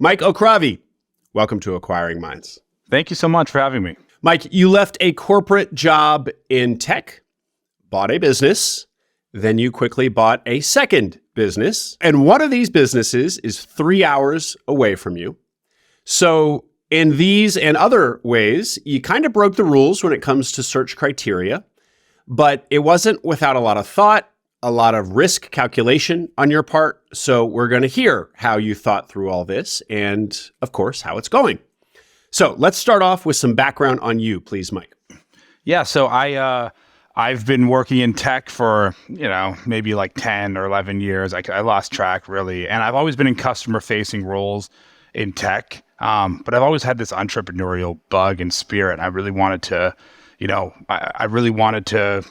Mike Okhravi, welcome to Acquiring Minds. Thank you so much for having me. Mike, you left a corporate job in tech, bought a business, then you quickly bought a second business. And one of these businesses is 3 hours away from you. So in these and other ways, you kind of broke the rules when it comes to search criteria, but it wasn't without a lot of thought, a lot of risk calculation on your part. So we're going to hear how you thought through all this and, of course, how it's going. So let's start off with some background on you, please, Mike. Yeah, so I've been working in tech for, maybe like 10 or 11 years. I lost track, really. And I've always been in customer-facing roles in tech. But I've always had this entrepreneurial bug and spirit. I really wanted to, I really wanted to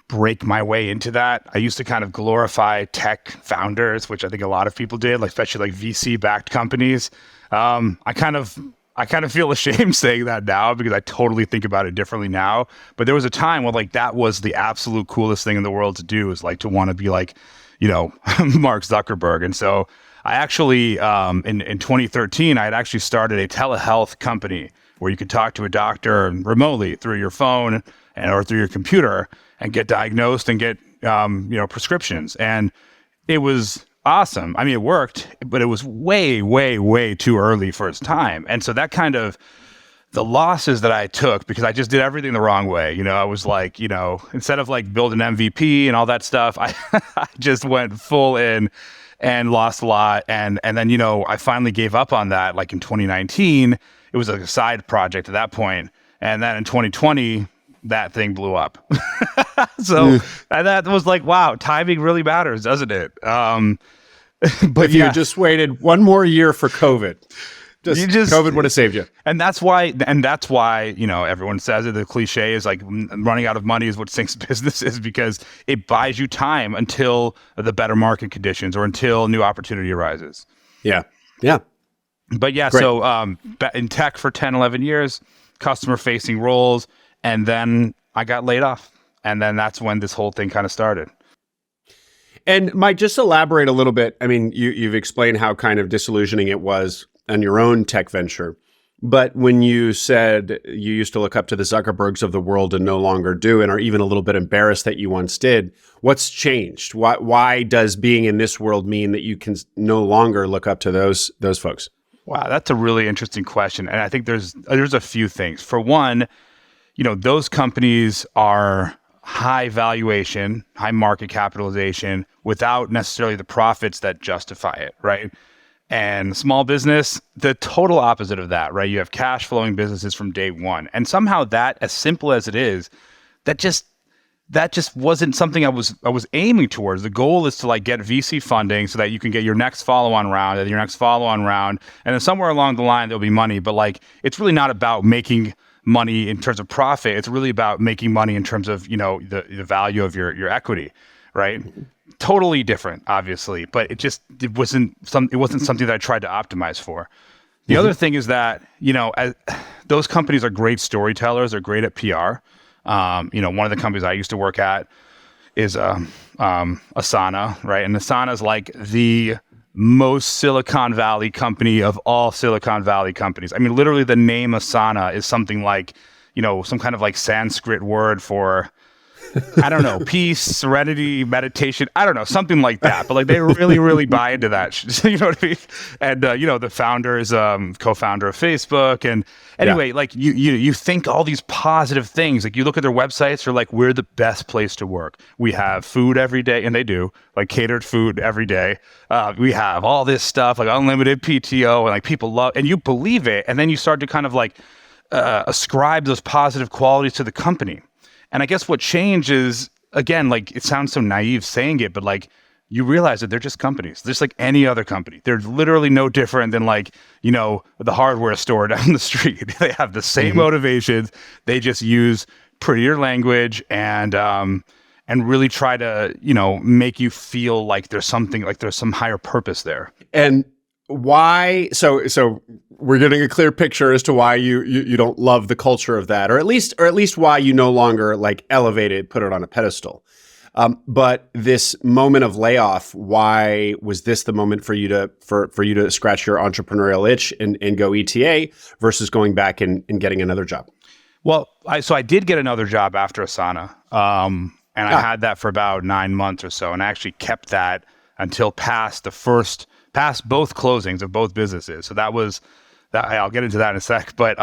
break my way into that. I used to kind of glorify tech founders, which I think a lot of people did, like especially like VC-backed companies. I kind of feel ashamed saying that now because I totally think about it differently now. But there was a time where like that was the absolute coolest thing in the world to do, is like to want to be like, Mark Zuckerberg. And so I actually, in 2013, I had actually started a telehealth company where you could talk to a doctor remotely through your phone or through your computer and get diagnosed and get, prescriptions. And it was awesome. I mean, it worked, but it was way, way, way too early for its time. And so that kind of, the losses that I took, because I just did everything the wrong way. I was like, instead of like build an MVP and all that stuff, I just went full in and lost a lot. And then, I finally gave up on that. Like in 2019, it was like a side project at that point. And then in 2020, that thing blew up. So and that was like, wow, timing really matters, doesn't it? But if you just waited one more year for COVID, COVID would have saved you. And that's why, everyone says it, the cliche is like running out of money is what sinks businesses, because it buys you time until the better market conditions or until new opportunity arises. Yeah. But yeah, great. So in tech for 10, 11 years, customer facing roles, and then I got laid off. And then that's when this whole thing kind of started. And Mike, just elaborate a little bit. I mean, you've explained how kind of disillusioning it was on your own tech venture. But when you said you used to look up to the Zuckerbergs of the world and no longer do, and are even a little bit embarrassed that you once did, what's changed? Why does being in this world mean that you can no longer look up to those folks? Wow, that's a really interesting question. And I think there's a few things. For one, those companies are high valuation, high market capitalization without necessarily the profits that justify it, right? And small business, the total opposite of that, right? You have cash flowing businesses from day one. And somehow that, as simple as it is, that just wasn't something I was aiming towards. The goal is to like get VC funding so that you can get your next follow-on round, and then somewhere along the line there'll be money. But like, it's really not about making money in terms of profit. It's really about making money in terms of, the value of your equity, right? Totally different, obviously, but it wasn't something that I tried to optimize for. The other thing is that, those companies are great storytellers. They're great at PR. One of the companies I used to work at is Asana, right? And Asana is like the most Silicon Valley company of all Silicon Valley companies. I mean, literally the name Asana is something like, some kind of like Sanskrit word for, I don't know, peace, serenity, meditation. I don't know, something like that. But like they really, really buy into that. You know what I mean? And the founder is co-founder of Facebook. And anyway, like you think all these positive things. Like you look at their websites, they're like, we're the best place to work. We have food every day, and they do, like catered food every day. We have all this stuff, like unlimited PTO, and like people love, and you believe it. And then you start to kind of like ascribe those positive qualities to the company. And I guess what changed is, again, like it sounds so naive saying it, but like you realize that they're just companies, just like any other company. They're literally no different than like, the hardware store down the street. They have the same motivations. They just use prettier language and really try to, make you feel like there's something, like there's some higher purpose there. And why? So we're getting a clear picture as to why you don't love the culture of that, or at least why you no longer like elevate it, put it on a pedestal. But this moment of layoff, why was this the moment for you to scratch your entrepreneurial itch and go ETA versus going back and getting another job? Well, I did get another job after Asana, and I had that for about 9 months or so, and I actually kept that until past both closings of both businesses. So that was that. I'll get into that in a sec, but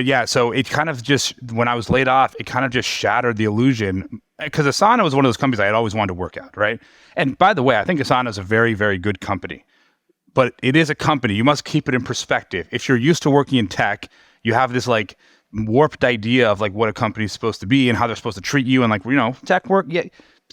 yeah. So it kind of just, when I was laid off, it kind of just shattered the illusion, because Asana was one of those companies I had always wanted to work at, right? And by the way, I think Asana is a very, very good company, but it is a company. You must keep it in perspective. If you're used to working in tech, you have this like warped idea of like what a company is supposed to be and how they're supposed to treat you, and like, tech work. Yeah,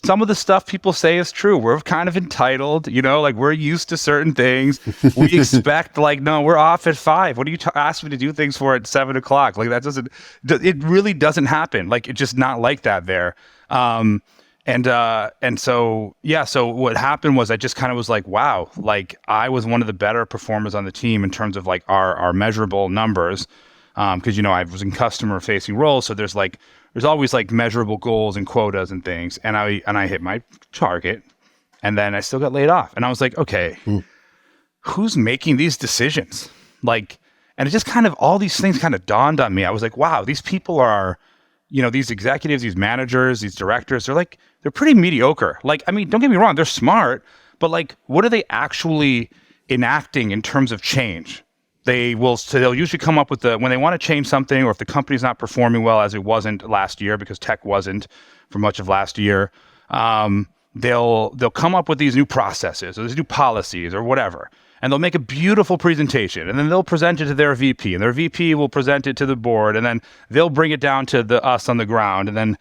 some of the stuff people say is true. We're kind of entitled, like we're used to certain things. We expect like, no, we're off at 5. What do you ask me to do things for at 7 o'clock? Like it really doesn't happen. Like it's just not like that there. And so, yeah, so what happened was I just kind of was like, wow, like I was one of the better performers on the team in terms of like our measurable numbers. Because, I was in customer facing roles. So there's always like measurable goals and quotas and things. And I hit my target, and then I still got laid off. And I was like, okay, who's making these decisions? Like, and it just kind of, all these things kind of dawned on me. I was like, wow, these people are, these executives, these managers, these directors, they're pretty mediocre. Like, I mean, don't get me wrong, they're smart, but like, what are they actually enacting in terms of change? They'll usually come up with when they want to change something, or if the company's not performing well, as it wasn't last year, because tech wasn't for much of last year, they'll come up with these new processes or these new policies or whatever, and they'll make a beautiful presentation, and then they'll present it to their VP, and their VP will present it to the board, and then they'll bring it down to us on the ground, and then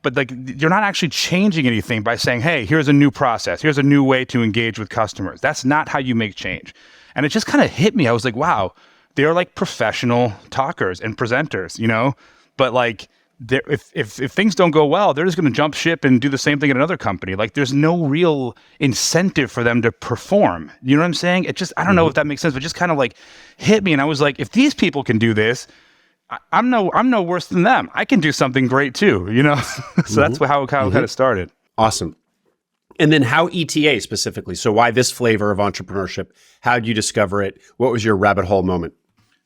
but like you're not actually changing anything by saying, hey, here's a new process, here's a new way to engage with customers. That's not how you make change. And it just kind of hit me. I was like, wow, they're like professional talkers and presenters, but like if things don't go well, they're just going to jump ship and do the same thing at another company. Like there's no real incentive for them to perform. You know what I'm saying? It just, I don't know if that makes sense, but just kind of like hit me. And I was like, if these people can do this, I'm no worse than them. I can do something great too, So that's how it kind of started. Awesome. And then how ETA specifically? So why this flavor of entrepreneurship? How did you discover it? What was your rabbit hole moment?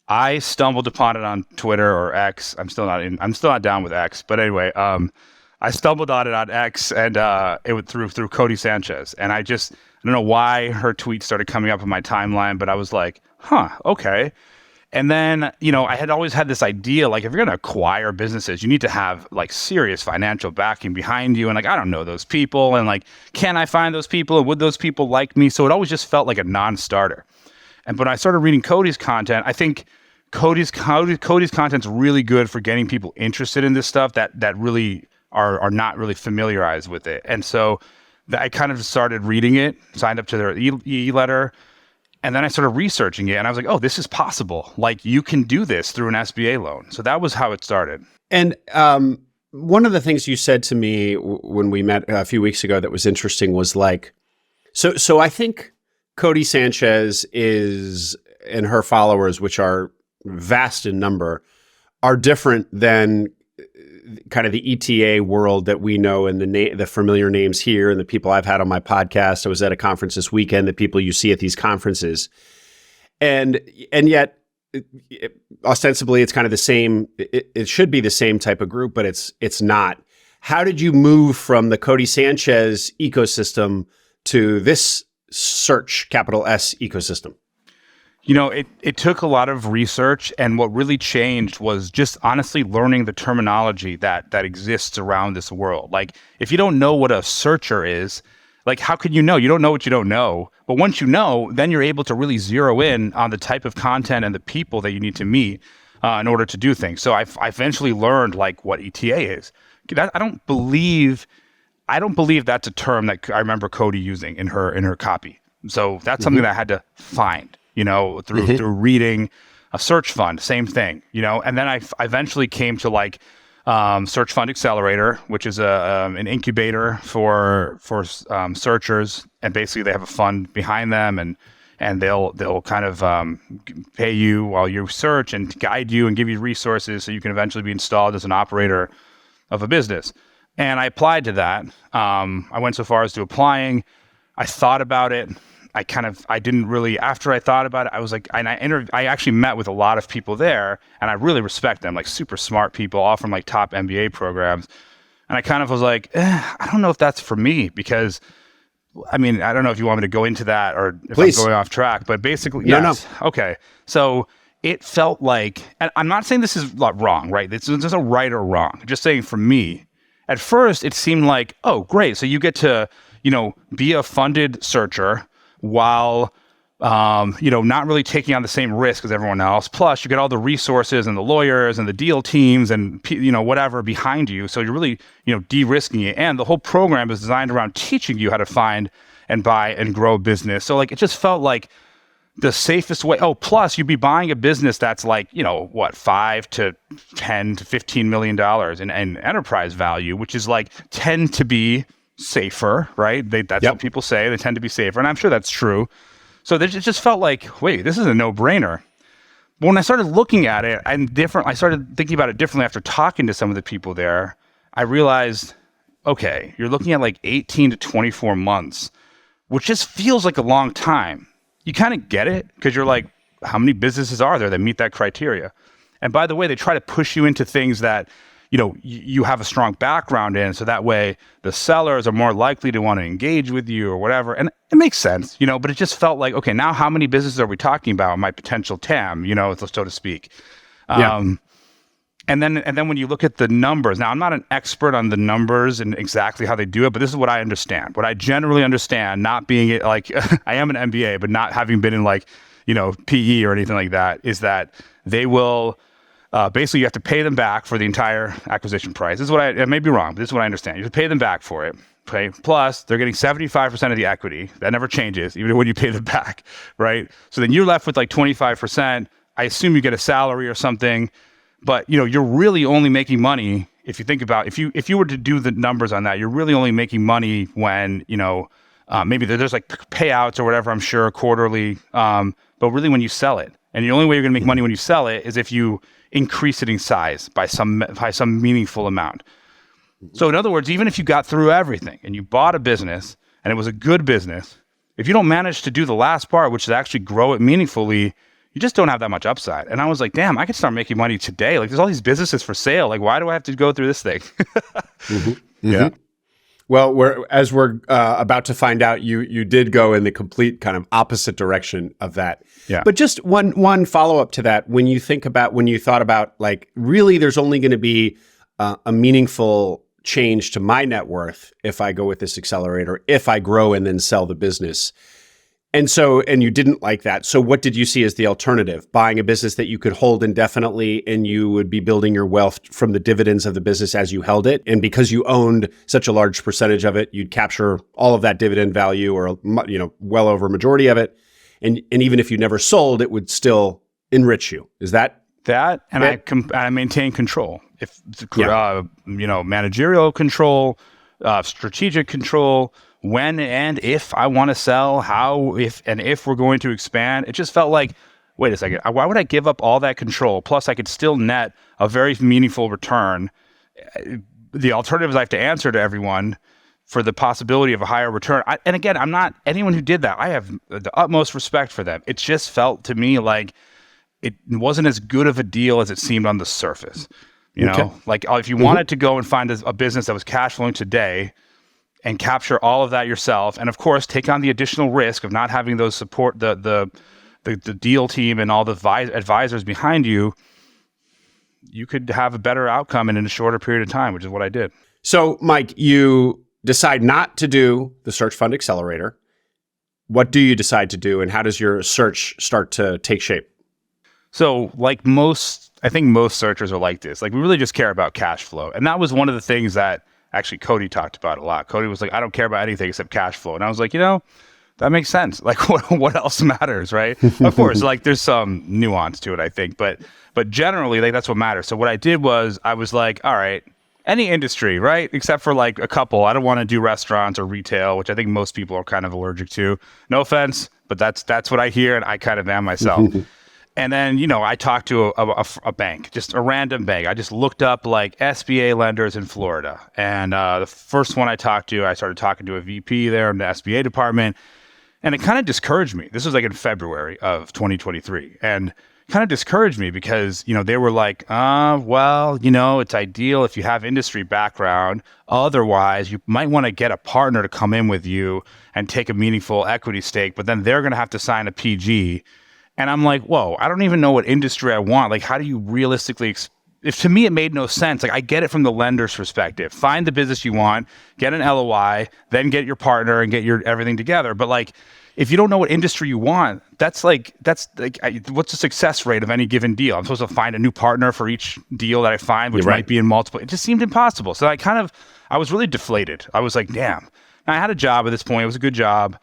I stumbled upon it on Twitter or X. I'm still not down with X, but anyway, I stumbled on it on X, and it was through Cody Sanchez. And I don't know why her tweets started coming up on my timeline, but I was like, okay. And then, I had always had this idea, like, if you're going to acquire businesses, you need to have like serious financial backing behind you. And like, I don't know those people. And like, can I find those people? And would those people like me? So it always just felt like a non-starter. And when I started reading Cody's content, I think Cody's content's really good for getting people interested in this stuff that really are not really familiarized with it. And so I kind of started reading it, signed up to their e-letter. And then I started researching it, and I was like, oh, this is possible. Like, you can do this through an SBA loan. So that was how it started. And one of the things you said to me when we met a few weeks ago that was interesting was like, so I think Cody Sanchez and her followers, which are vast in number, are different than kind of the ETA world that we know, and the familiar names here and the people I've had on my podcast. I was at a conference this weekend, the people you see at these conferences. And yet ostensibly it's kind of the same. It should be the same type of group, but it's not. How did you move from the Cody Sanchez ecosystem to this search, capital S ecosystem? It took a lot of research, and what really changed was just honestly learning the terminology that exists around this world. Like, if you don't know what a searcher is, like, how can you know? You don't know what you don't know. But once you know, then you're able to really zero in on the type of content and the people that you need to meet in order to do things. So I eventually learned like what ETA is. I don't believe that's a term that I remember Cody using in her copy. So that's something that I had to find. Through reading a search fund, same thing, and then I eventually came to like Search Fund Accelerator, which is an incubator for searchers, and basically they have a fund behind them, and they'll kind of pay you while you search and guide you and give you resources so you can eventually be installed as an operator of a business. And I applied to that. I went so far as to applying. I thought about it. I didn't really, after I thought about it, I was like, and I actually met with a lot of people there, and I really respect them, like super smart people, all from like top MBA programs. And I kind of was like, I don't know if that's for me, because I mean, I don't know if you want me to go into that or if Please. I'm going off track, but basically, No, yes. No. Okay. So it felt like, and I'm not saying this is wrong, right? There's no right or wrong. I'm just saying for me, at first it seemed like, oh, great. So you get to, be a funded searcher while, not really taking on the same risk as everyone else. Plus, you get all the resources and the lawyers and the deal teams and, whatever behind you. So you're really, de-risking it. And the whole program is designed around teaching you how to find and buy and grow a business. So like, it just felt like the safest way. Oh, plus you'd be buying a business that's like, $5 to $10 to $15 million in enterprise value, which is like tend to be safer, right? That's what people say. They tend to be safer. And I'm sure that's true. So it just felt like, wait, this is a no-brainer. But when I started looking at it, I started thinking about it differently after talking to some of the people there. I realized, okay, you're looking at like 18 to 24 months, which just feels like a long time. You kind of get it because you're like, how many businesses are there that meet that criteria? And by the way, they try to push you into things that, you have a strong background in, so that way the sellers are more likely to want to engage with you or whatever. And it makes sense, but it just felt like, okay, now how many businesses are we talking about? My potential TAM, so to speak. And then when you look at the numbers, now I'm not an expert on the numbers and exactly how they do it, but this is what I understand. What I generally understand, not being like, I am an MBA, but not having been in like, PE or anything like that, is that they will, basically, you have to pay them back for the entire acquisition price. This is I may be wrong, but this is what I understand. You have to pay them back for it. Okay. Plus, they're getting 75% of the equity. That never changes, even when you pay them back, right? So then you're left with like 25%. I assume you get a salary or something, but you're really only making money if you think about if you were to do the numbers on that, you're really only making money when maybe there's like payouts or whatever. I'm sure quarterly, but really when you sell it, and the only way you're going to make money when you sell it is if you increase it in size by some meaningful amount. So in other words, even if you got through everything and you bought a business and it was a good business, if you don't manage to do the last part, which is actually grow it meaningfully, you just don't have that much upside. And I was like, damn, I could start making money today. Like there's all these businesses for sale. Like, why do I have to go through this thing? Yeah. Well, we're about to find out, you did go in the complete kind of opposite direction of that. Yeah. But just one follow up to that, when you thought about like, really, there's only going to be a meaningful change to my net worth if I go with this accelerator, if I grow and then sell the business. And you didn't like that. So what did you see as the alternative? Buying a business that you could hold indefinitely and you would be building your wealth from the dividends of the business as you held it. And because you owned such a large percentage of it, you'd capture all of that dividend value or, well over a majority of it. And even if you never sold, it would still enrich you. Is that? And I maintain control. Managerial control, strategic control, when and if I want to sell, if we're going to expand. It just felt like, wait a second, why would I give up all that control? Plus, I could still net a very meaningful return. The alternatives I have to answer to everyone for the possibility of a higher return. And again, I'm not anyone who did that. I have the utmost respect for them. It just felt to me like it wasn't as good of a deal as it seemed on the surface. Like if you wanted to go and find a business that was cash flowing today and capture all of that yourself, and of course take on the additional risk of not having those support, the deal team and all the advisors behind you, you could have a better outcome in a shorter period of time, which is what I did. So, Mike, you decide not to do the Search Fund Accelerator. What do you decide to do, and how does your search start to take shape? So, I think most searchers are like this. Like, we really just care about cash flow. And that was one of the things that actually Cody talked about a lot. Cody was like, I don't care about anything except cash flow. And I was like, that makes sense. Like, what else matters, right? Of course, like there's some nuance to it, I think. But generally, like that's what matters. So what I did was I was like, all right, any industry, right? Except for like a couple. I don't want to do restaurants or retail, which I think most people are kind of allergic to. No offense, but that's what I hear, and I kind of am myself. And then, I talked to a bank, just a random bank. I just looked up like SBA lenders in Florida. And the first one I talked to, I started talking to a VP there in the SBA department. And it kind of discouraged me. This was like in February of 2023. And kind of discouraged me because, they were like, well, it's ideal if you have industry background. Otherwise, you might want to get a partner to come in with you and take a meaningful equity stake, but then they're going to have to sign a PG. And I'm like, whoa, I don't even know what industry I want. Like, how do you realistically, if to me, it made no sense. Like, I get it from the lender's perspective. Find the business you want, get an LOI, then get your partner and get your everything together. But like, if you don't know what industry you want, that's like what's the success rate of any given deal? I'm supposed to find a new partner for each deal that I find, which might be in multiple. It just seemed impossible. So I was really deflated. I was like, damn. And I had a job at this point. It was a good job.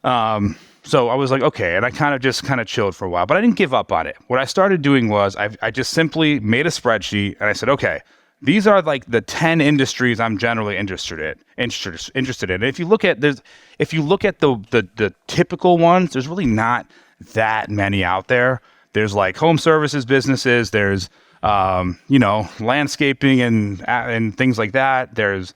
So I was like, okay. And I kind of chilled for a while, but I didn't give up on it. What I started doing was I just simply made a spreadsheet and I said, okay, these are like the 10 industries I'm generally interested in. And if you look at the typical ones, there's really not that many out there. There's like home services businesses. There's landscaping and things like that. There's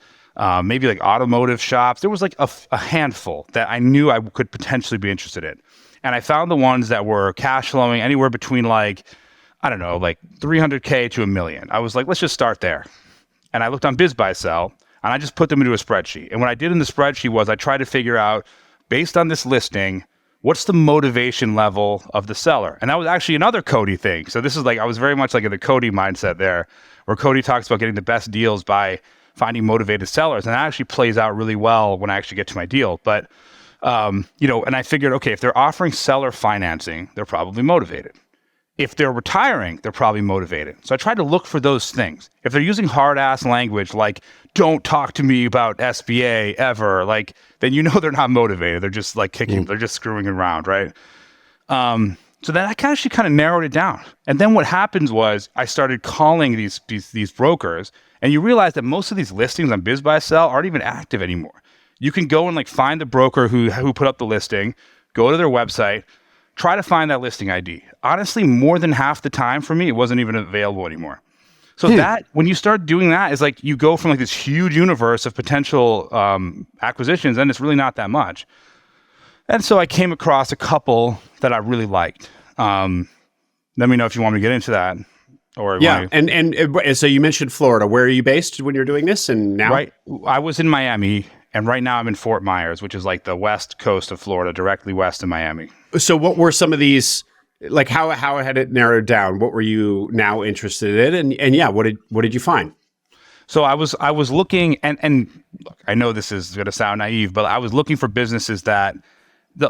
maybe like automotive shops. There was like a handful that I knew I could potentially be interested in. And I found the ones that were cash flowing anywhere between like, I don't know, like 300K to $1 million. I was like, let's just start there. And I looked on BizBuySell and I just put them into a spreadsheet. And what I did in the spreadsheet was I tried to figure out, based on this listing, what's the motivation level of the seller? And that was actually another Cody thing. So this is like, I was very much like in the Cody mindset there, where Cody talks about getting the best deals by finding motivated sellers. And that actually plays out really well when I actually get to my deal. But, and I figured, okay, if they're offering seller financing, they're probably motivated. If they're retiring, they're probably motivated. So I tried to look for those things. If they're using hard ass language like, don't talk to me about SBA ever, like, then they're not motivated. They're just like kicking, they're just screwing around, right? So then I actually kind of narrowed it down. And then what happens was I started calling these brokers, and you realize that most of these listings on BizBuySell aren't even active anymore. You can go and like find the broker who put up the listing, go to their website, try to find that listing ID. Honestly, more than half the time for me, it wasn't even available anymore. So that, when you start doing that, is like you go from like this huge universe of potential acquisitions, and it's really not that much. And so I came across a couple that I really liked. Let me know if you want me to get into that. Or and so you mentioned Florida. Where are you based when you're doing this? And now, right, I was in Miami, and right now I'm in Fort Myers, which is like the west coast of Florida, directly west of Miami. So what were some of these? Like how had it narrowed down? What were you now interested in? And what did you find? So I was looking, and look, I know this is going to sound naive, but I was looking for businesses that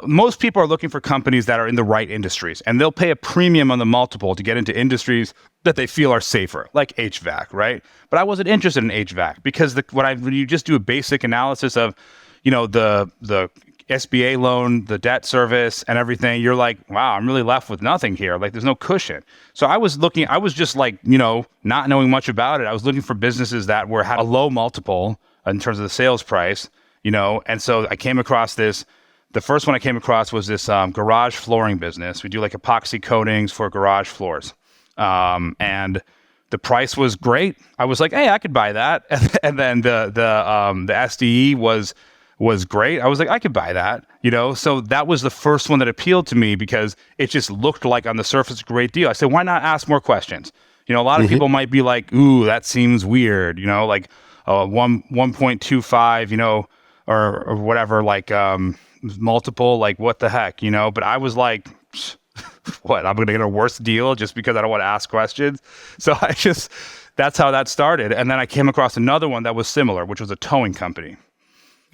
most people are looking for companies that are in the right industries, and they'll pay a premium on the multiple to get into industries that they feel are safer, like HVAC, right? But I wasn't interested in HVAC because when you just do a basic analysis of, the SBA loan, the debt service and everything, you're like, wow, I'm really left with nothing here. Like there's no cushion. So I was just like, not knowing much about it. I was looking for businesses that had a low multiple in terms of the sales price, and so I came across this. The first one I came across was this garage flooring business. We do like epoxy coatings for garage floors. And the price was great. I was like, hey, I could buy that. And then the SDE was great. I was like, I could buy that, So that was the first one that appealed to me because it just looked like on the surface a great deal. I said, why not ask more questions? A lot of people might be like, ooh, that seems weird, like 1.25, or whatever, like multiple, like what the heck, But I was like, what? I'm going to get a worse deal just because I don't want to ask questions. So that's how that started. And then I came across another one that was similar, which was a towing company.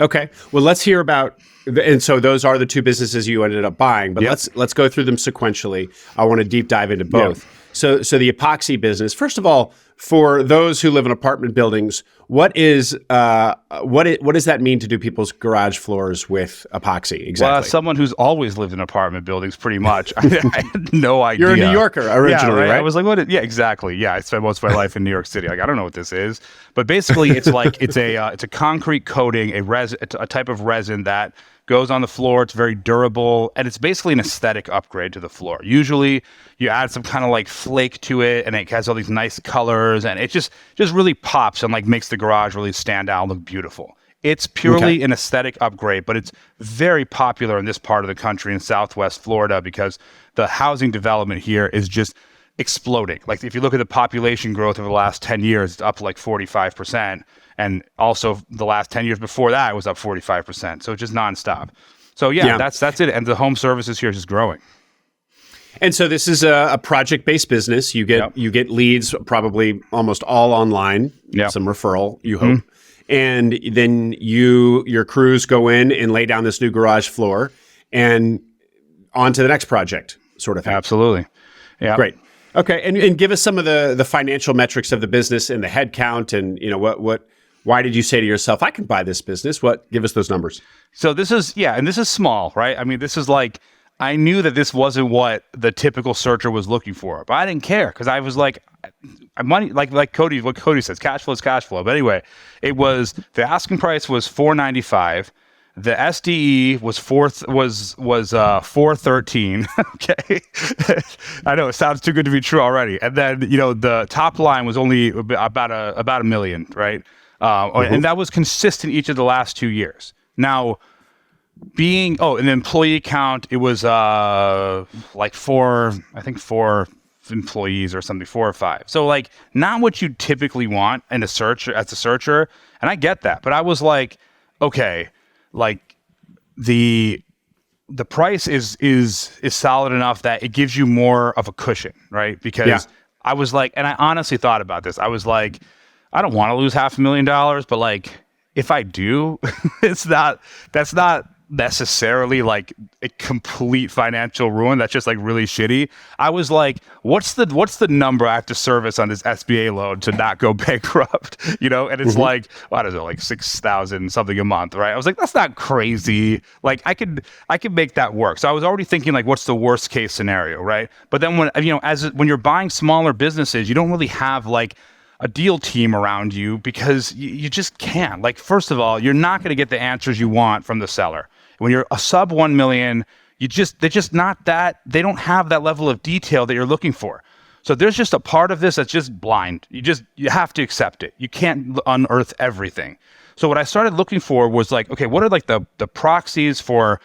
Okay. Well, let's hear about, and so those are the two businesses you ended up buying, but let's go through them sequentially. I want to deep dive into both. Yeah. So the epoxy business, first of all, for those who live in apartment buildings, what does that mean to do people's garage floors with epoxy exactly? Well, as someone who's always lived in apartment buildings, pretty much, I had no idea. You're a New Yorker originally, right? I was like, what? Yeah, exactly. Yeah, I spent most of my life in New York City. Like, I don't know what this is, but basically, it's like it's a concrete coating, a type of resin that goes on the floor. It's very durable, and it's basically an aesthetic upgrade to the floor. Usually you add some kind of like flake to it, and it has all these nice colors, and it just really pops and like makes the garage really stand out and look beautiful. It's purely an aesthetic upgrade, but it's very popular in this part of the country in Southwest Florida because the housing development here is just exploding. Like if you look at the population growth over the last 10 years, it's up like 45%. And also the last 10 years before that, it was up 45%. So it's just nonstop. So that's it. And the home services here is just growing. And so this is a project-based business. You get leads probably almost all online, some referral, you hope. And then your crews go in and lay down this new garage floor and on to the next project sort of thing. Absolutely. Yeah. Great. Okay. And give us some of the financial metrics of the business and the head count and, why did you say to yourself, I can buy this business? Give us those numbers. So this is, and this is small, right? I mean, this is like, I knew that this wasn't what the typical searcher was looking for, but I didn't care because I was like, money, like Cody, what Cody says, cash flow is cash flow. But anyway, the asking price was $495. The SDE was 413. Okay, I know it sounds too good to be true already. And then the top line was only about a million, right? And that was consistent each of the last 2 years. Now, an employee count, it was like four employees or something, 4 or 5. So like not what you typically want in a searcher as a searcher. And I get that, but I was like, okay, like the price is solid enough that it gives you more of a cushion, right? Because I was like, and I honestly thought about this. I was like, I don't want to lose $500,000, but like if I do, that's not necessarily like a complete financial ruin. That's just like really shitty. I was like, what's the number I have to service on this SBA loan to not go bankrupt? And it's like, what is it, like 6,000 something a month, right? I was like, that's not crazy. Like I could make that work. So I was already thinking like, what's the worst case scenario, right? But then when you're buying smaller businesses, you don't really have like a deal team around you because you just can't. Like, first of all, you're not going to get the answers you want from the seller. When you're a sub 1 million, they don't have that level of detail that you're looking for. So there's just a part of this that's just blind. You have to accept it. You can't unearth everything. So what I started looking for was like, okay, what are like the proxies for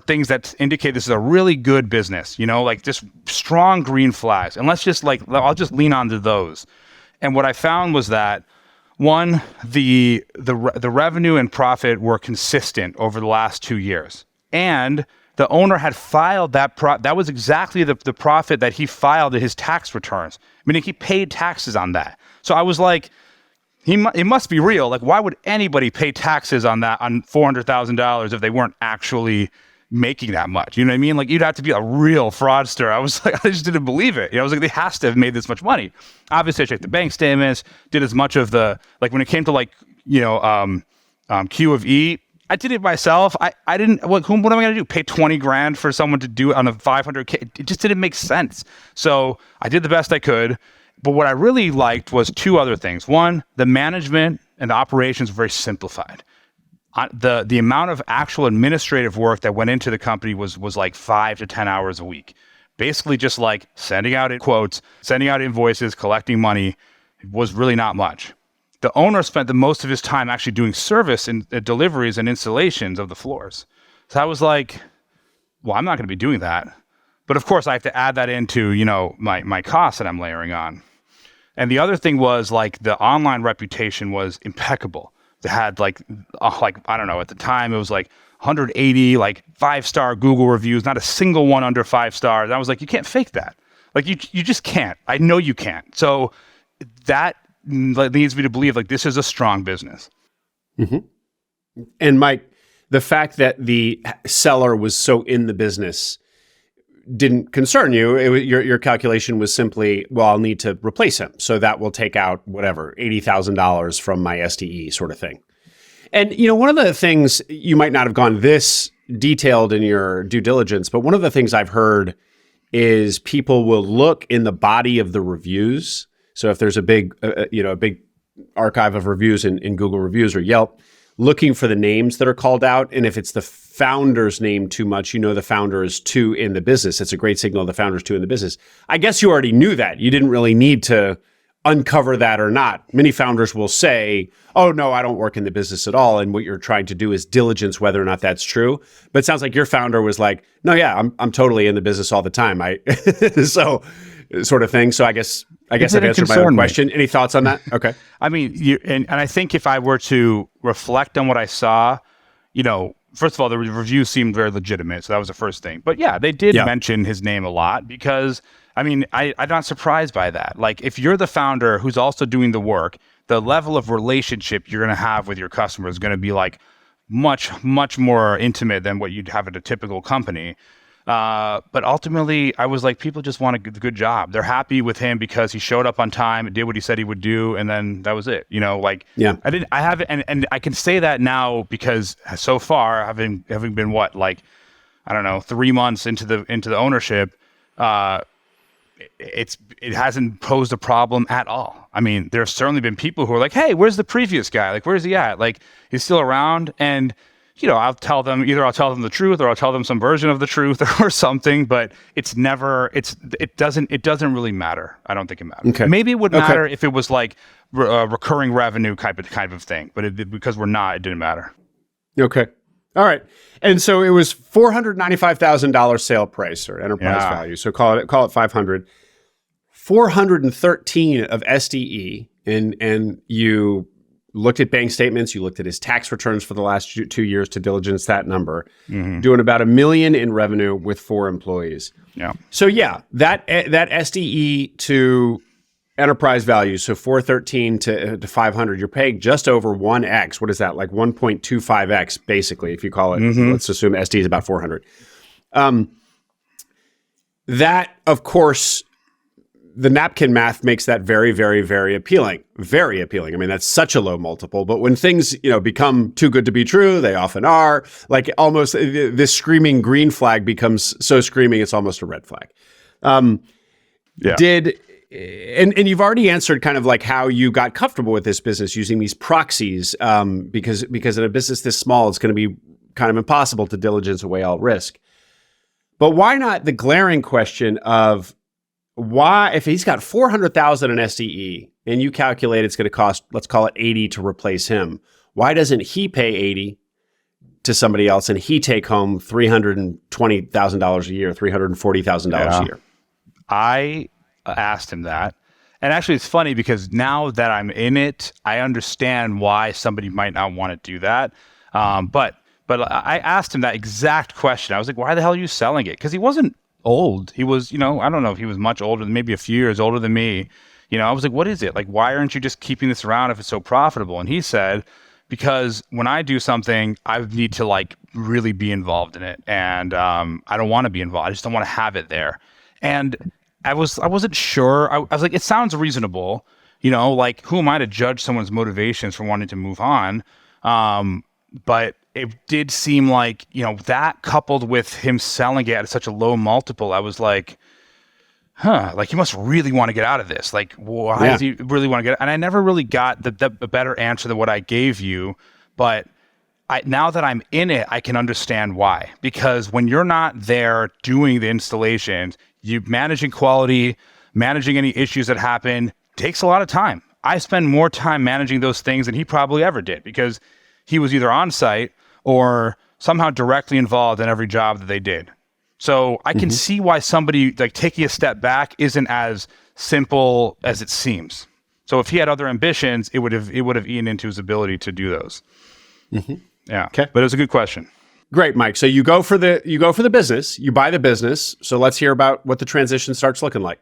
things that indicate this is a really good business, like just strong green flags. And let's just like, I'll just lean onto those. And what I found was that one, the revenue and profit were consistent over the last 2 years, and the owner had filed that was exactly the profit that he filed in his tax returns, meaning he paid taxes on that. So I was like, it must be real. Like, why would anybody pay taxes on that, on $400,000 if they weren't actually making that much? You know what I mean? Like, you'd have to be a real fraudster. I was like, I just didn't believe it. I was like, they has to have made this much money. Obviously, I checked the bank statements, did as much of the, like when it came to like, Q of E, I did it myself. I didn't, what am I going to do? Pay 20 grand for someone to do it on a 500K? It just didn't make sense. So I did the best I could. But what I really liked was 2 other things. One, the management and the operations were very simplified. The amount of actual administrative work that went into the company was like 5 to 10 hours a week. Basically just like sending out quotes, sending out invoices, collecting money. It was really not much. The owner spent the most of his time actually doing service and deliveries and installations of the floors. So I was like, well, I'm not going to be doing that. But of course I have to add that into, my costs that I'm layering on. And the other thing was like the online reputation was impeccable. They had like I don't know, at the time it was like 180 like 5-star Google reviews, not a single one under 5 stars. I was like, you can't fake that. Like you just can't. I know you can't. So that leads me to believe like this is a strong business. Mm-hmm. And Mike, the fact that the seller was so in the business didn't concern you. Your calculation was simply, well, I'll need to replace him. So that will take out whatever, $80,000 from my SDE sort of thing. And, one of the things, you might not have gone this detailed in your due diligence, but one of the things I've heard is people will look in the body of the reviews. So if there's a big archive of reviews in Google Reviews or Yelp, looking for the names that are called out. And if it's the founder's name too much, you know the founder is two in the business. It's a great signal the founder's two in the business. I guess you already knew that. You didn't really need to uncover that or not. Many founders will say, oh, no, I don't work in the business at all. And what you're trying to do is diligence whether or not that's true. But it sounds like your founder was like, no, yeah, I'm totally in the business all the time. So sort of thing. So I guess I've answered my own question. Any thoughts on that? Okay. I mean, and I think if I were to reflect on what I saw, first of all, the review seemed very legitimate. So that was the first thing. But yeah, they did mention his name a lot because, I mean, I'm not surprised by that. Like, if you're the founder who's also doing the work, the level of relationship you're going to have with your customer is going to be like much, much more intimate than what you'd have at a typical company. But ultimately, I was like, people just want a good job. They're happy with him because he showed up on time and did what he said he would do, and then that was it. I haven't, and I can say that now because so far, having been 3 months into the ownership, it hasn't posed a problem at all. I mean, there's certainly been people who are like, hey, where's the previous guy? Like, where's he at? Like, he's still around, and I'll tell them the truth or I'll tell them some version of the truth or something, but it doesn't really matter. I don't think it matters. Okay. Maybe it would matter if it was like recurring revenue kind of thing, but because we're not, it didn't matter. Okay. All right. And so it was $495,000 sale price or enterprise value. So call it 500. 413 of SDE, and you looked at bank statements, you looked at his tax returns for the last 2 years to diligence that number, doing about $1 million in revenue with 4 employees. Yeah. So that SDE to enterprise value, so 413 to 500, you're paying just over 1x. What is that? Like 1.25x, basically, if you call it. Let's assume SD is about 400. That, of course, the napkin math makes that very, very, very appealing. Very appealing. I mean, that's such a low multiple. But when things, become too good to be true, they often are. Like almost this screaming green flag becomes so screaming, it's almost a red flag. And you've already answered kind of like how you got comfortable with this business using these proxies, because in a business this small, it's going to be kind of impossible to diligence away all risk. But why not the glaring question of why, if he's got 400,000 in SDE and you calculate it's going to cost, let's call it 80 to replace him, why doesn't he pay 80 to somebody else and he take home $320,000 a year, $340,000 a year? I asked him that. And actually, it's funny because now that I'm in it, I understand why somebody might not want to do that. But I asked him that exact question. I was like, why the hell are you selling it? Because he wasn't old. He was, I don't know if he was much older than maybe a few years older than me. I was like, what is it? Like, why aren't you just keeping this around if it's so profitable? And he said, because when I do something, I need to like really be involved in it. And I don't want to be involved. I just don't want to have it there. And I wasn't sure. I was like, it sounds reasonable, like who am I to judge someone's motivations for wanting to move on? But it did seem like, that coupled with him selling it at such a low multiple, I was like, like he must really want to get out of this. Like, why does he really want to get? And I never really got the better answer than what I gave you. But now that I'm in it, I can understand why. Because when you're not there doing the installations, you managing quality, managing any issues that happen takes a lot of time. I spend more time managing those things than he probably ever did because he was either on site or somehow directly involved in every job that they did. So I can see why somebody like taking a step back isn't as simple as it seems. So if he had other ambitions, it would have eaten into his ability to do those. Yeah. Okay. But it was a good question. Great, Mike. So you go for the business, you buy the business. So let's hear about what the transition starts looking like.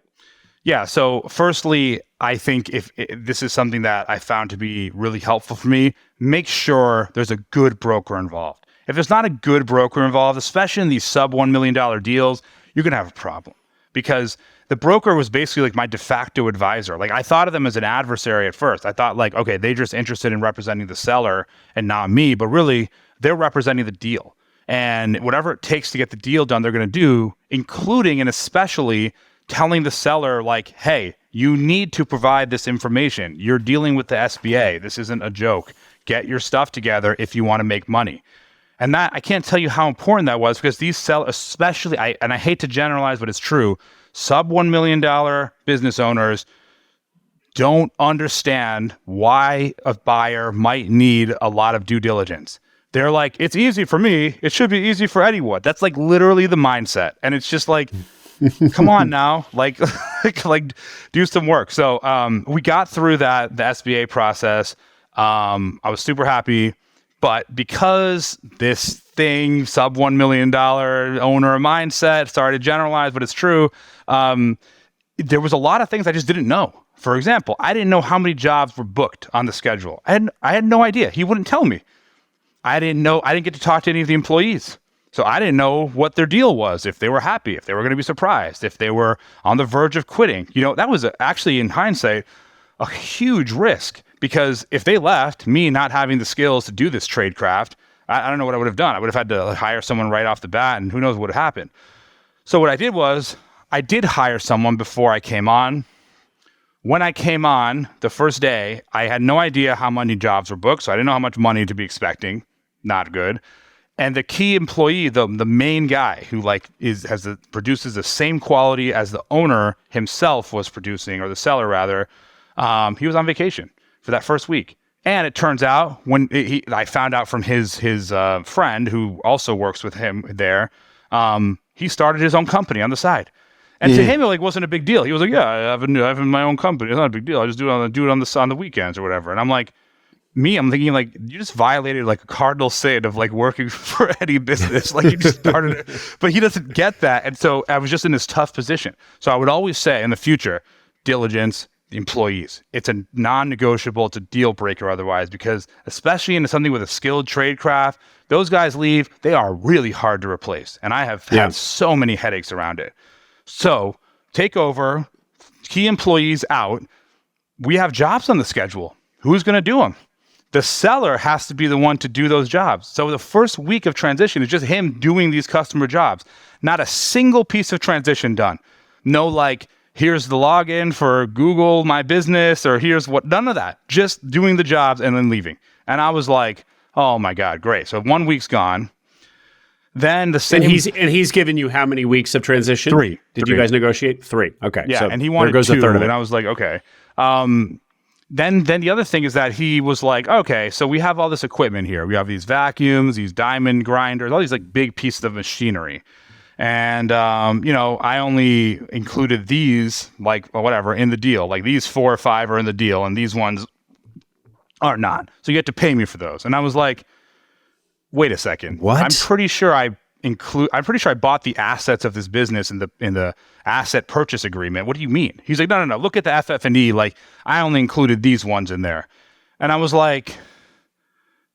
Yeah. So firstly, I think if this is something that I found to be really helpful for me, make sure there's a good broker involved. If there's not a good broker involved, especially in these sub $1 million deals, you're going to have a problem because the broker was basically like my de facto advisor. Like I thought of them as an adversary at first. I thought like, okay, they're just interested in representing the seller and not me, but really they're representing the deal. And whatever it takes to get the deal done, they're going to do, including and especially telling the seller like, hey, you need to provide this information. You're dealing with the SBA. This isn't a joke. get your stuff together if you want to make money. And that, I can't tell you how important that was, because these sellers, especially, and I hate to generalize, but it's true, sub $1 million business owners don't understand why a buyer might need a lot of due diligence. They're like, it's easy for me, it should be easy for anyone. That's like literally the mindset. And it's just like, come on now, like do some work. So we got through the SBA process. I was super happy. But because this thing, sub $1 million owner mindset, started to generalize, but it's true, there was a lot of things I just didn't know. For example, I didn't know how many jobs were booked on the schedule. I had no idea. He wouldn't tell me. I didn't get to talk to any of the employees. So I didn't know what their deal was, if they were happy, if they were going to be surprised, if they were on the verge of quitting. That was actually, in hindsight, a huge risk. Because if they left, me not having the skills to do this trade craft, I don't know what I would have done. I would have had to hire someone right off the bat, and who knows what would have happened. So what I did was, I did hire someone before I came on. When I came on the first day, I had no idea how many jobs were booked, so I didn't know how much money to be expecting. Not good. And the key employee, the main guy who produces the same quality as the owner himself was producing, or the seller rather, he was on vacation for that first week. And it turns out, when I found out from his friend who also works with him there, he started his own company on the side. And to him, it wasn't a big deal. He was like, "Yeah, I have my own company. It's not a big deal. I just do it on the weekends or whatever." And I'm like, I'm thinking like, you just violated like a cardinal sin of like working for any business. Like you just started it, but he doesn't get that. And so I was just in this tough position. So I would always say in the future, diligence, employees. It's a non-negotiable, it's a deal breaker otherwise, because especially in something with a skilled trade craft, those guys leave, they are really hard to replace. And I have had so many headaches around it. So take over, key employees out. We have jobs on the schedule. Who's going to do them? The seller has to be the one to do those jobs. So the first week of transition is just him doing these customer jobs. Not a single piece of transition done. No, like, here's the login for Google My Business, or here's what, none of that. Just doing the jobs and then leaving. And I was like, oh my God, great. So 1 week's gone. Then the same. And he's given you how many weeks of transition? 3. Did you guys negotiate? 3. Okay. Yeah, so and he wanted there goes 2, a third of it. and I was like, okay. Then the other thing is that he was like, okay, so we have all this equipment here. We have these vacuums, these diamond grinders, all these like big pieces of machinery. And, I only included these, like, whatever, in the deal. Like, these 4 or 5 are in the deal, and these ones are not. So you have to pay me for those. And I was like, wait a second. What? I'm pretty sure I bought the assets of this business in the asset purchase agreement. What do you mean? He's like, no. Look at the FF&E. Like, I only included these ones in there. And I was like,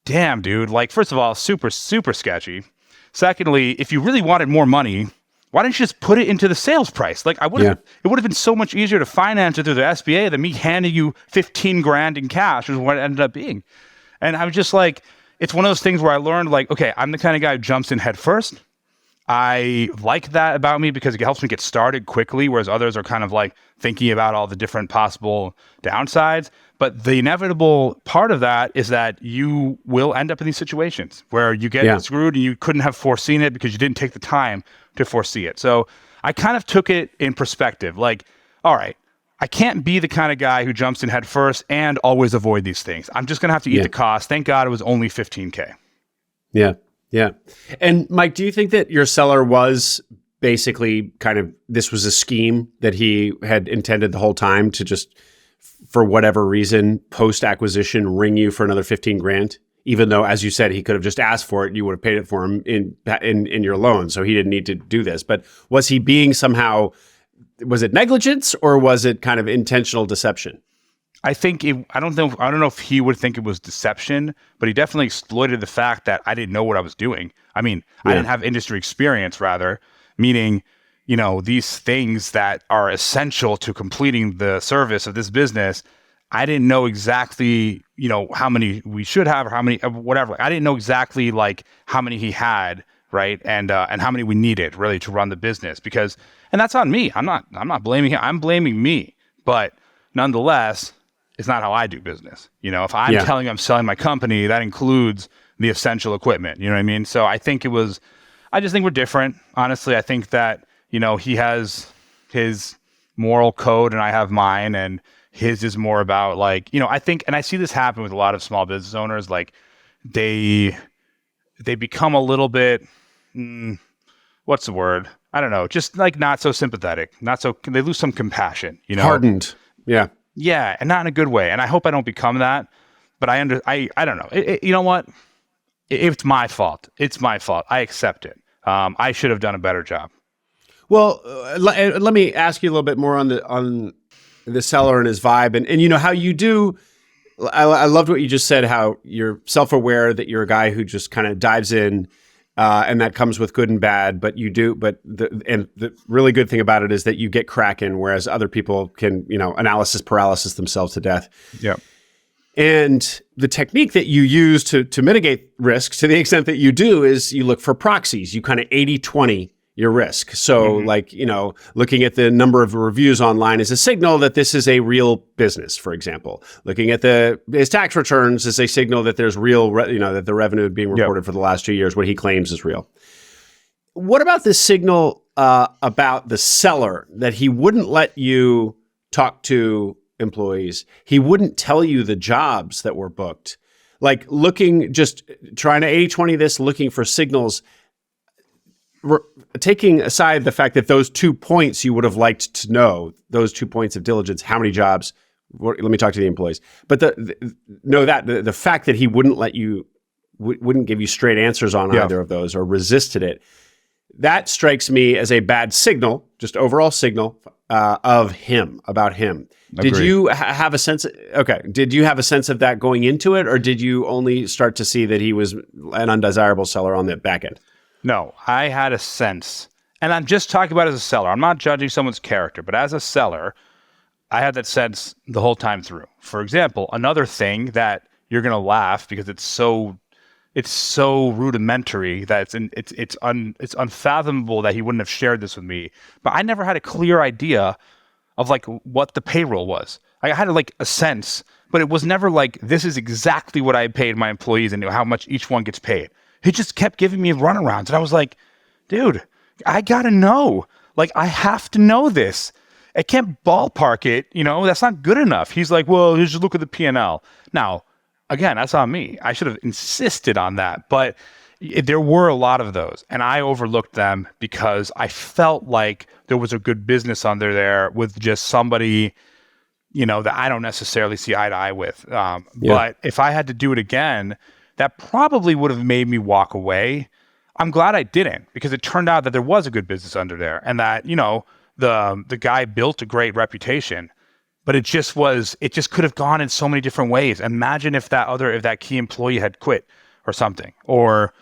damn, dude. Like, first of all, super, super sketchy. Secondly, if you really wanted more money, why didn't you just put it into the sales price? Like, it would have been so much easier to finance it through the SBA than me handing you $15,000 in cash, which is what it ended up being. And I was just like, it's one of those things where I learned, like, okay, I'm the kind of guy who jumps in head first. I like that about me because it helps me get started quickly, whereas others are kind of like thinking about all the different possible downsides. But the inevitable part of that is that you will end up in these situations where you get screwed and you couldn't have foreseen it because you didn't take the time to foresee it. So I kind of took it in perspective. Like, all right, I can't be the kind of guy who jumps in head first and always avoid these things. I'm just going to have to eat the cost. Thank God it was only $15,000. Yeah. Yeah. And Mike, do you think that your seller was basically this was a scheme that he had intended the whole time to just, for whatever reason, post-acquisition, ring you for another $15,000? Even though, as you said, he could have just asked for it and you would have paid it for him in your loan. So he didn't need to do this. But was he being somehow, was it negligence or was it kind of intentional deception? I think I don't know if he would think it was deception, but he definitely exploited the fact that I didn't know what I was doing. I mean, I didn't have industry experience, rather, meaning, these things that are essential to completing the service of this business. I didn't know exactly, how many we should have or how many, whatever. I didn't know exactly like how many he had, right, and how many we needed really to run the business. And that's on me. I'm not blaming him. I'm blaming me. But nonetheless, it's not how I do business. If I'm telling you I'm selling my company, that includes the essential equipment. You know what I mean? So I just think we're different. Honestly, I think that, he has his moral code and I have mine, and his is more about like, I think, and I see this happen with a lot of small business owners, like they become a little bit, what's the word? I don't know, just like not so sympathetic, they lose some compassion, Hardened. Yeah. Yeah. And not in a good way. And I hope I don't become that, but I don't know. You know what? It's my fault. It's my fault. I accept it. I should have done a better job. Well, let me ask you a little bit more on the seller and his vibe, and how you do. I loved what you just said. How you're self-aware that you're a guy who just kind of dives in, and that comes with good and bad. But you do. But the really good thing about it is that you get cracking, whereas other people can analysis paralysis themselves to death. Yeah. And the technique that you use to mitigate risks to the extent that you do is you look for proxies. You kind of 80-20 your risk. So looking at the number of reviews online is a signal that this is a real business, for example. Looking at his tax returns is a signal that there's real, that the revenue being reported for the last 2 years, what he claims is real. What about the signal about the seller that he wouldn't let you talk to employees? He wouldn't tell you the jobs that were booked. Like just trying to 80-20 this, looking for signals. Taking aside the fact that those 2 points you would have liked to know, those 2 points of diligence, how many jobs, let me talk to the employees. But the fact that he wouldn't let you, wouldn't give you straight answers on either of those or resisted it, that strikes me as a bad signal, just overall signal about him. Agreed. Did you have a sense? Did you have a sense of that going into it, or did you only start to see that he was an undesirable seller on the back end? No, I had a sense, and I'm just talking about as a seller. I'm not judging someone's character, but as a seller, I had that sense the whole time through. For example, another thing that you're going to laugh because it's so rudimentary that it's unfathomable that he wouldn't have shared this with me. But I never had a clear idea of like what the payroll was. I had like a sense, but it was never like this is exactly what I paid my employees and how much each one gets paid. He just kept giving me runarounds. And I was like, dude, I got to know. Like, I have to know this. I can't ballpark it. That's not good enough. He's like, well, you should look at the P&L. Now, again, that's on me. I should have insisted on that. But there were a lot of those. And I overlooked them because I felt like there was a good business under there with just somebody, that I don't necessarily see eye to eye with. But if I had to do it again, that probably would have made me walk away. I'm glad I didn't, because it turned out that there was a good business under there and that, the guy built a great reputation, but it just could have gone in so many different ways. Imagine if that key employee had quit or something, or,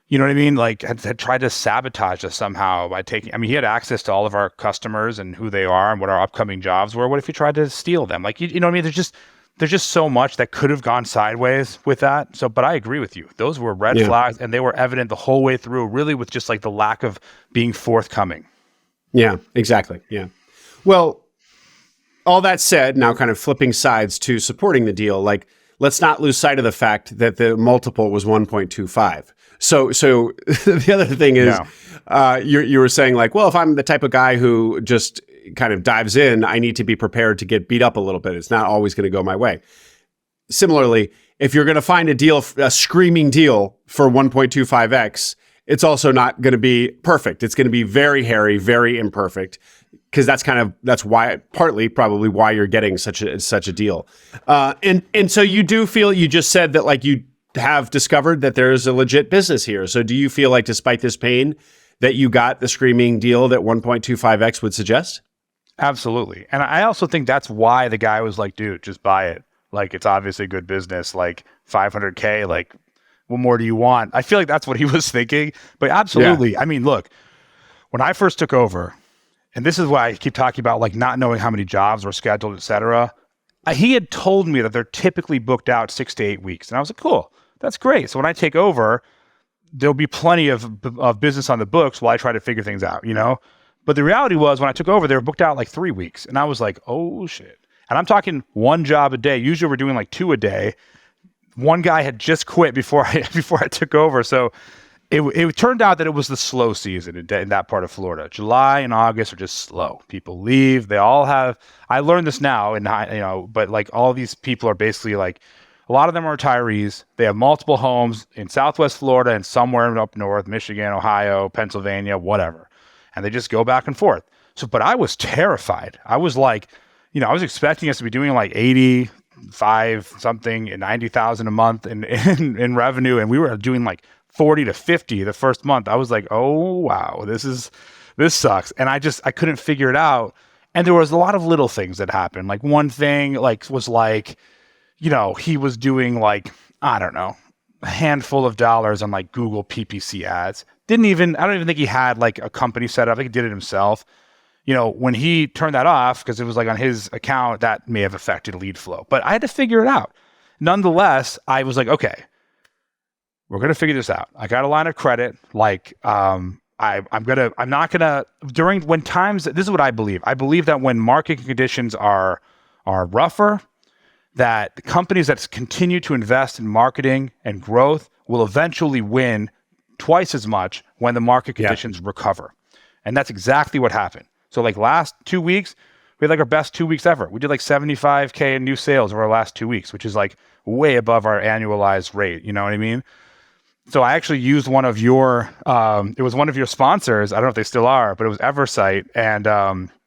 you know what I mean? Like had tried to sabotage us somehow by he had access to all of our customers and who they are and what our upcoming jobs were. What if he tried to steal them? Like, you know what I mean? There's just so much that could have gone sideways with that. So, but I agree with you. Those were red flags, and they were evident the whole way through, really with just like the lack of being forthcoming. Yeah, exactly. Yeah. Well, all that said, now kind of flipping sides to supporting the deal, like let's not lose sight of the fact that the multiple was 1.25. So the other thing is, you were saying like, well, if I'm the type of guy who just kind of dives in, I need to be prepared to get beat up a little bit. It's not always going to go my way. Similarly, if you're going to find a screaming deal for 1.25x, it's also not going to be perfect. It's going to be very hairy, very imperfect, because that's why, partly probably why you're getting such a deal. And so you do feel, you just said that like you have discovered that there's a legit business here. So do you feel like despite this pain that you got the screaming deal that 1.25x would suggest? Absolutely. And I also think that's why the guy was like, dude, just buy it. Like, it's obviously good business, like $500K, like what more do you want? I feel like that's what he was thinking, but absolutely. Yeah. I mean, look, when I first took over, and this is why I keep talking about like not knowing how many jobs were scheduled, et cetera. He had told me that they're typically booked out 6 to 8 weeks. And I was like, cool, that's great. So when I take over, there'll be plenty of business on the books while I try to figure things out, But the reality was when I took over, they were booked out like 3 weeks. And I was like, oh shit. And I'm talking one job a day. Usually we're doing like 2 a day. One guy had just quit before I took over. So it turned out that it was the slow season in that part of Florida. July and August are just slow. People leave. They all have, I learned this now, and but like all these people are basically like, a lot of them are retirees. They have multiple homes in Southwest Florida and somewhere up north, Michigan, Ohio, Pennsylvania, whatever. And they just go back and forth. So, but I was terrified. I was like, I was expecting us to be doing like 85 something and 90,000 a month in revenue. And we were doing like 40 to 50 the first month. I was like, oh, wow, this sucks. And I couldn't figure it out. And there was a lot of little things that happened. Like one thing was like, he was doing like, I don't know, a handful of dollars on like Google PPC ads. I don't even think he had like a company set up. I think he did it himself. When he turned that off, because it was like on his account, that may have affected lead flow. But I had to figure it out. Nonetheless, I was like, okay, we're going to figure this out. I got a line of credit. Like, this is what I believe. I believe that when market conditions are rougher, that companies that continue to invest in marketing and growth will eventually win twice as much when the market conditions recover. And that's exactly what happened. So like last 2 weeks, we had like our best 2 weeks ever. We did like 75K in new sales over our last 2 weeks, which is like way above our annualized rate. You know what I mean? So I actually used one of your, it was one of your sponsors. I don't know if they still are, but it was Eversight. And,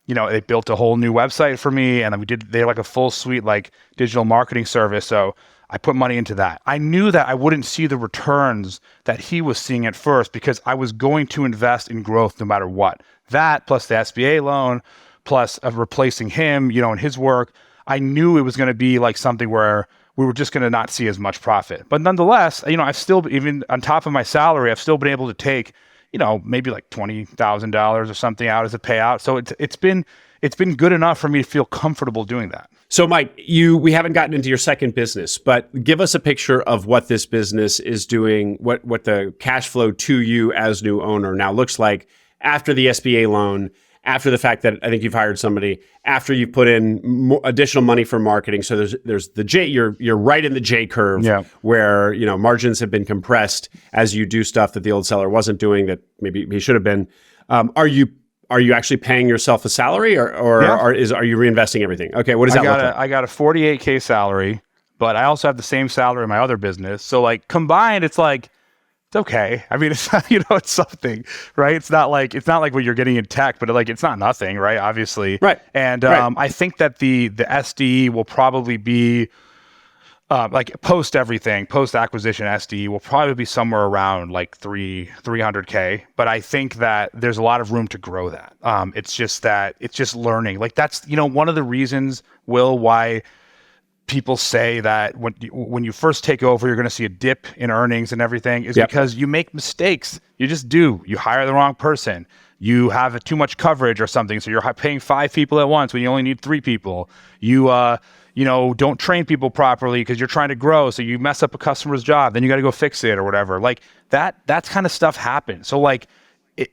they built a whole new website for me, and they're like a full suite, like digital marketing service. So I put money into that. I knew that I wouldn't see the returns that he was seeing at first because I was going to invest in growth no matter what. That plus the SBA loan, plus of replacing him, in his work, I knew it was going to be like something where we were just going to not see as much profit. But nonetheless, I've still, even on top of my salary, I've still been able to take, maybe like $20,000 or something out as a payout. So it's been good enough for me to feel comfortable doing that. So Mike, we haven't gotten into your second business, but give us a picture of what this business is doing, what the cash flow to you as new owner now looks like after the SBA loan, after the fact that I think you've hired somebody, after you've put in additional money for marketing. So there's the J, you're right in the J curve where, margins have been compressed as you do stuff that the old seller wasn't doing that maybe he should have been. Are you actually paying yourself a salary or are you reinvesting everything? Okay. What does that look like? I got a 48K salary, but I also have the same salary in my other business. So like combined, it's like, it's okay. I mean, it's it's something, right? It's not like what you're getting in tech, but it's not nothing, right? Obviously, right. And I think that the SDE will probably be like post acquisition SDE will probably be somewhere around like 300K. But I think that there's a lot of room to grow that. It's just learning. Like that's one of the reasons, Will, why people say that when you first take over, you're going to see a dip in earnings and everything is because you make mistakes. You just do. You hire the wrong person. You have too much coverage or something. So you're paying 5 people at once when you only need 3 people. You, don't train people properly because you're trying to grow. So you mess up a customer's job. Then you got to go fix it or whatever. Like that kind of stuff happens. So like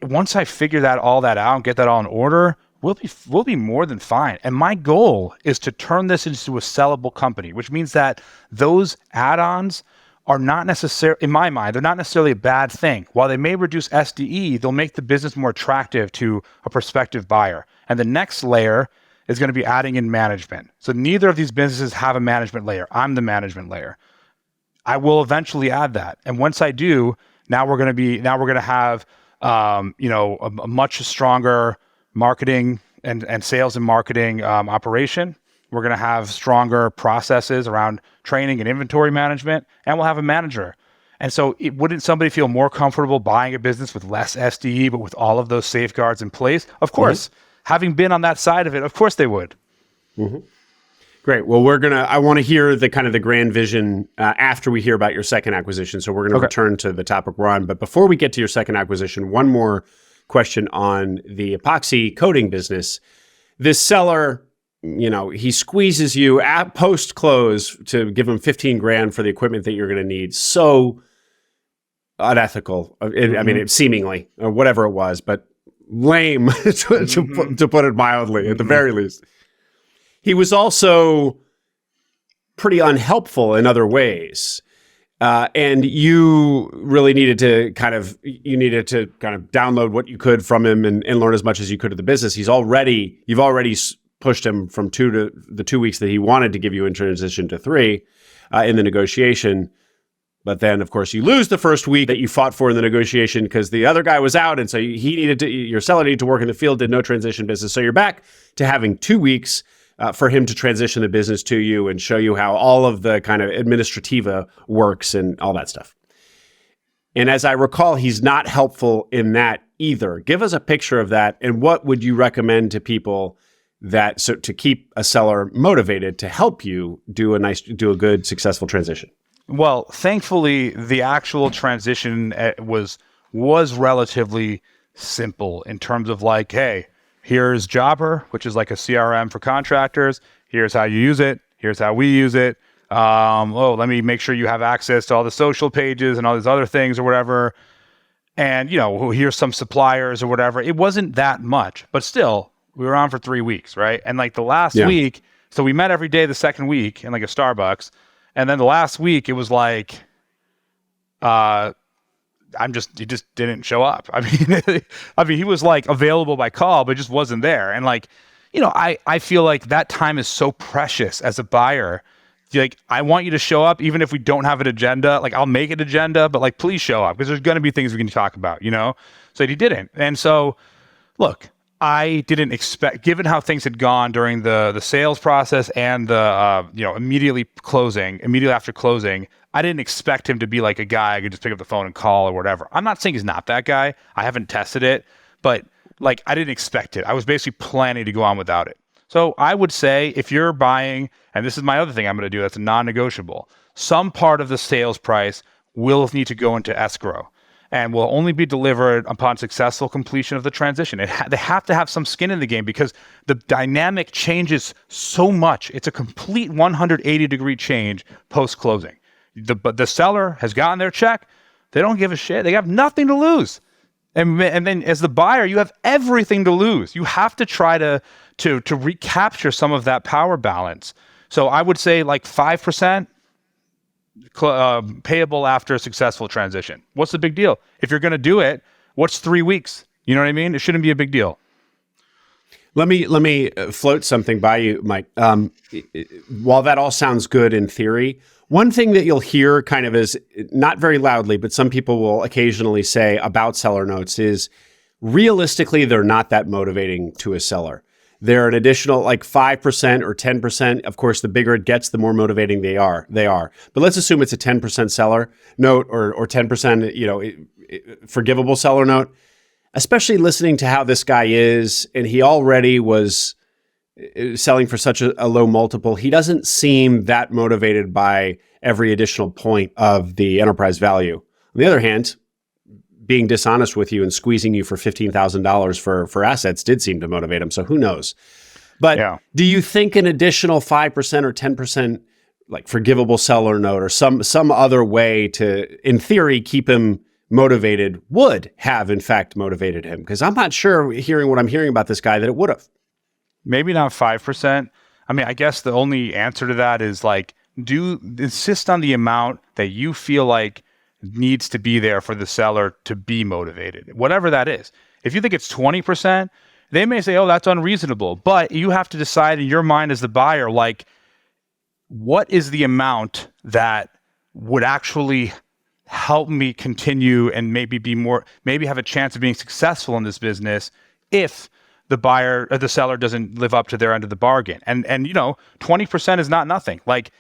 once I figure all that out and get that all in order, we'll be more than fine. And my goal is to turn this into a sellable company, which means that those add-ons are not necessarily, in my mind, they're not necessarily a bad thing. While they may reduce SDE, they'll make the business more attractive to a prospective buyer. And the next layer is going to be adding in management. So neither of these businesses have a management layer. I'm the management layer. I will eventually add that. And once I do, now we're going to have a much stronger marketing and sales and marketing operation. We're going to have stronger processes around training and inventory management, and we'll have a manager. And so wouldn't somebody feel more comfortable buying a business with less SDE, but with all of those safeguards in place? Of course, having been on that side of it, of course they would. Mm-hmm. Great. Well, I want to hear the kind of the grand vision after we hear about your second acquisition. So we're going to return to the topic we're on. But before we get to your second acquisition, one more question on the epoxy coating business. This seller, he squeezes you at post-close to give him $15,000 for the equipment that you're going to need. So unethical. I mean, it seemingly, or whatever it was, but lame to put it mildly, at the very least. He was also pretty unhelpful in other ways. And you really needed to kind of download what you could from him and learn as much as you could of the business. You've already pushed him from 2 to the 2 weeks that he wanted to give you in transition to 3 in the negotiation. But then, of course, you lose the first week that you fought for in the negotiation because the other guy was out. And so your seller needed to work in the field, did no transition business. So you're back to having 2 weeks for him to transition the business to you and show you how all of the kind of administrativa works and all that stuff. And as I recall, he's not helpful in that either. Give us a picture of that. And what would you recommend to people to keep a seller motivated to help you do a good, successful transition? Well, thankfully, the actual transition was relatively simple in terms of like, hey, here's Jobber, which is like a CRM for contractors. Here's how you use it. Here's how we use it. Let me make sure you have access to all the social pages and all these other things or whatever. And, here's some suppliers or whatever. It wasn't that much, but still, we were on for 3 weeks, right? And like the last week, so we met every day the second week in like a Starbucks. And then the last week, it was like, he just didn't show up. I mean, he was like available by call, but just wasn't there. And like, I feel like that time is so precious as a buyer. Like, I want you to show up, even if we don't have an agenda. Like, I'll make an agenda, but like, please show up because there's going to be things we can talk about, So he didn't. And so, look, I didn't expect, given how things had gone during the sales process and the immediately after closing, I didn't expect him to be like a guy I could just pick up the phone and call or whatever. I'm not saying he's not that guy. I haven't tested it, but like I didn't expect it. I was basically planning to go on without it. So I would say if you're buying, and this is my other thing I'm going to do that's a non-negotiable, some part of the sales price will need to go into escrow and will only be delivered upon successful completion of the transition. They have to have some skin in the game because the dynamic changes so much. It's a complete 180-degree change post-closing. The seller has gotten their check. They don't give a shit. They have nothing to lose. And then as the buyer, you have everything to lose. You have to try to recapture some of that power balance. So I would say like 5% payable after a successful transition. What's the big deal? If you're going to do it, what's 3 weeks? You know what I mean? It shouldn't be a big deal. Let me float something by you, Mike. While that all sounds good in theory, one thing that you'll hear kind of is not very loudly, but some people will occasionally say about seller notes is realistically, they're not that motivating to a seller. They're an additional like 5% or 10%. Of course, the bigger it gets, the more motivating they are. But let's assume it's a 10% seller note or 10%, forgivable seller note. Especially listening to how this guy is, and he already was selling for such a low multiple. He doesn't seem that motivated by every additional point of the enterprise value. On the other hand, being dishonest with you and squeezing you for $15,000 for assets did seem to motivate him. So who knows? But Do you think an additional 5% or 10% like forgivable seller note or some other way to, in theory, keep him motivated would have in fact motivated him? Because I'm not sure, hearing what I'm hearing about this guy, that it would have. Maybe not 5%. I mean, I guess the only answer to that is like, insist on the amount that you feel like needs to be there for the seller to be motivated, whatever that is. If you think it's 20%, they may say, oh, that's unreasonable. But you have to decide in your mind as the buyer, like, what is the amount that would actually help me continue and maybe have a chance of being successful in this business if the buyer or the seller doesn't live up to their end of the bargain. And 20% is not nothing. Like,